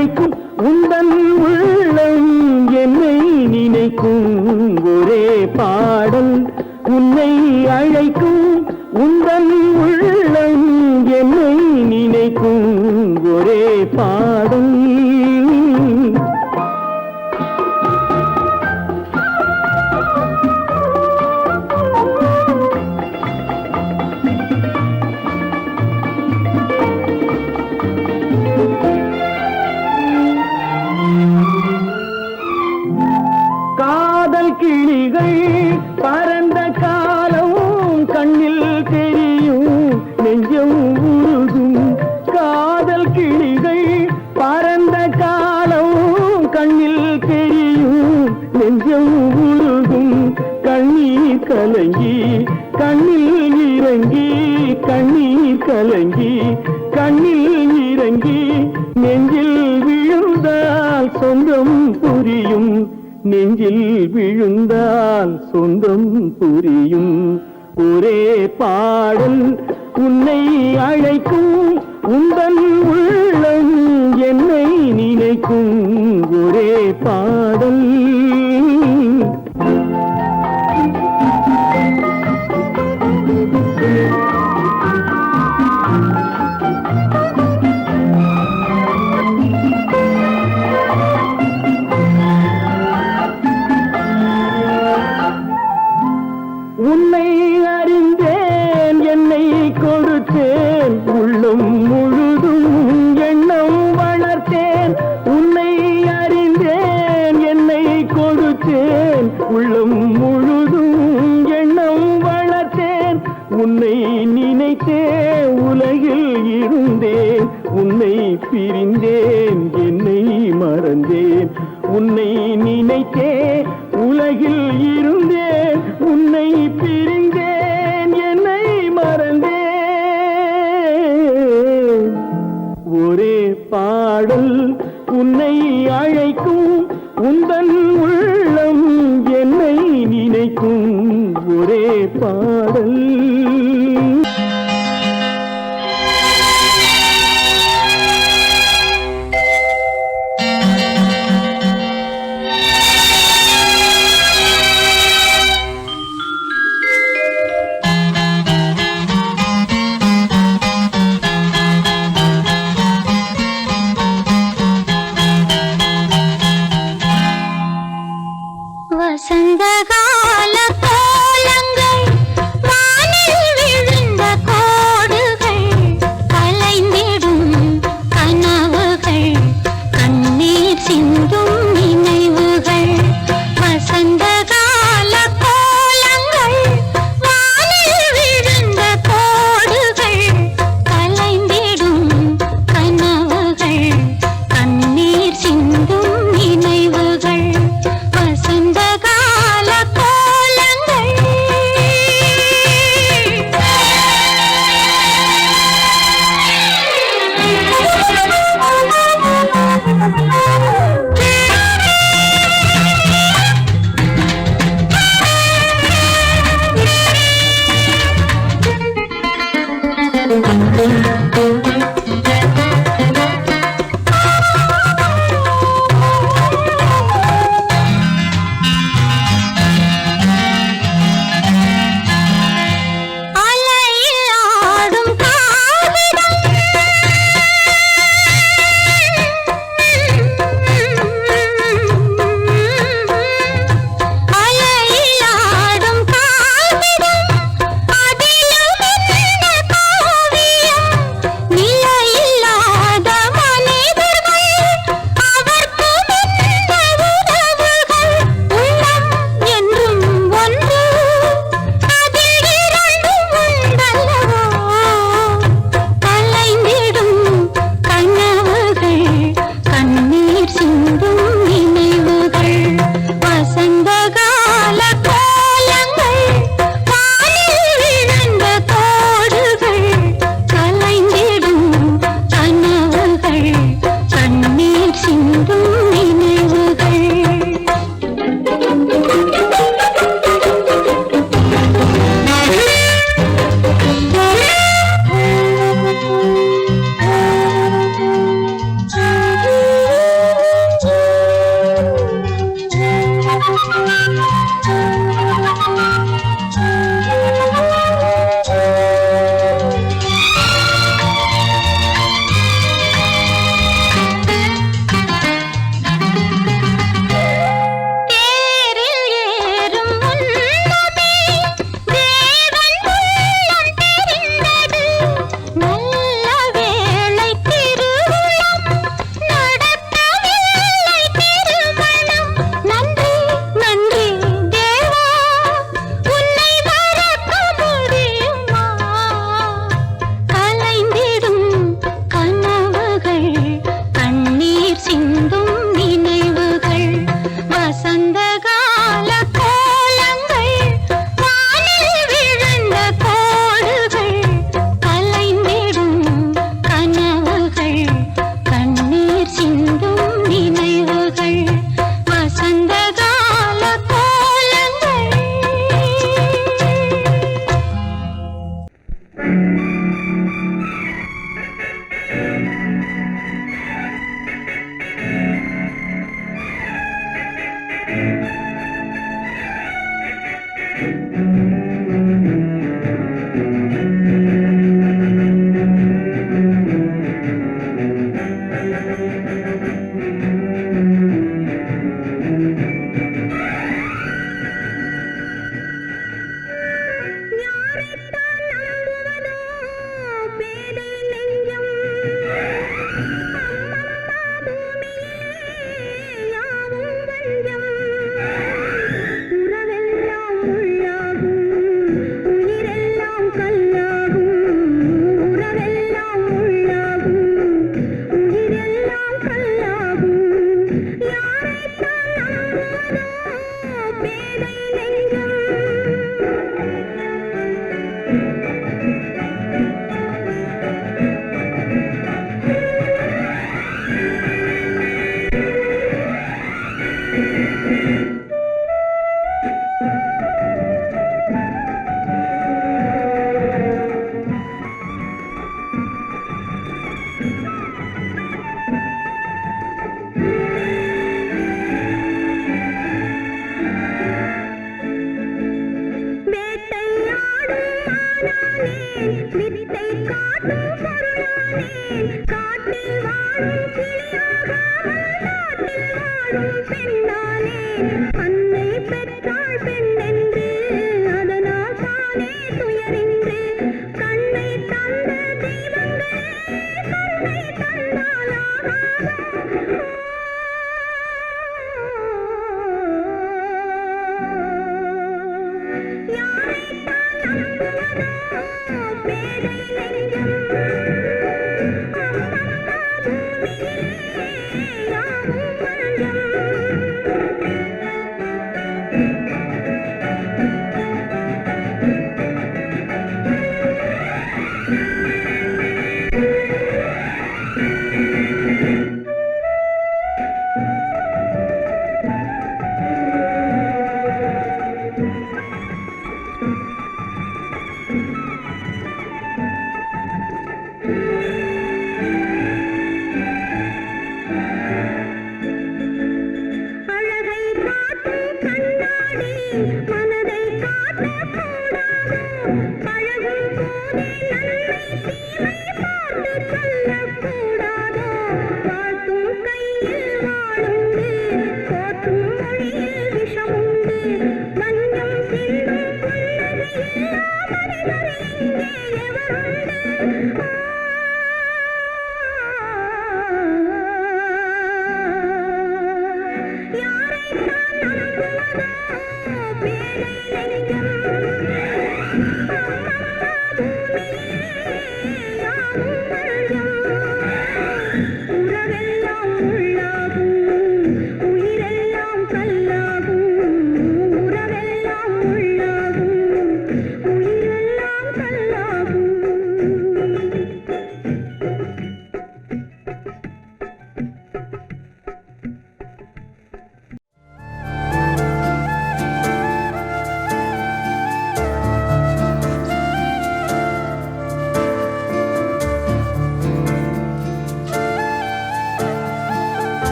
அழைக்கும் உந்தன் உள்ளம் என்னை நினைக்கும் ஒரே பாடல். உன்னை அழைக்கும் உந்தன் உள்ளம் என்னை நினைக்கும் ஒரே பாடல். காதல் கிளிகள் பறந்த காலம் கண்ணில் தெரியும் நெஞ்சம் உருகும். காதல் கிளிகள் பறந்த காலம் கண்ணில் தெரியும் நெஞ்சம் உருகும். கண்ணீர் கலங்கி கண்ணில் இறங்கி கண்ணீர் கலங்கி கண்ணில் இறங்கி நெஞ்சில் விழுந்தால் சொந்தம் புரியும். நெஞ்சில் விழுந்தால் சொந்தம் புரியும். ஒரே பாடல் உன்னை அழைக்கும் உந்தன் உள்ளம் என்னை நினைக்கும் ஒரே பாடல். உன்னை அறிந்தேன் என்னை கொடுத்தேன் உள்ளம் முழுதும் எண்ணம் வளர்த்தேன். உன்னை அறிந்தேன் என்னை கொடுத்தேன் உள்ளம் முழுதும் எண்ணம் வளர்த்தேன். உன்னை நினைத்தே உலகில் இருந்தேன் உன்னை பிரிந்தேன் என்னை மறந்தேன். உன்னை நினைத்தே உலகில் இருந்தேன் உன்னை பிரிந்தேன் என்னை மறந்தேன். ஒரே பாடல் உன்னை அழைக்கும் உந்தன் உள்ளம் என்னை நினைக்கும் ஒரே பாடல்.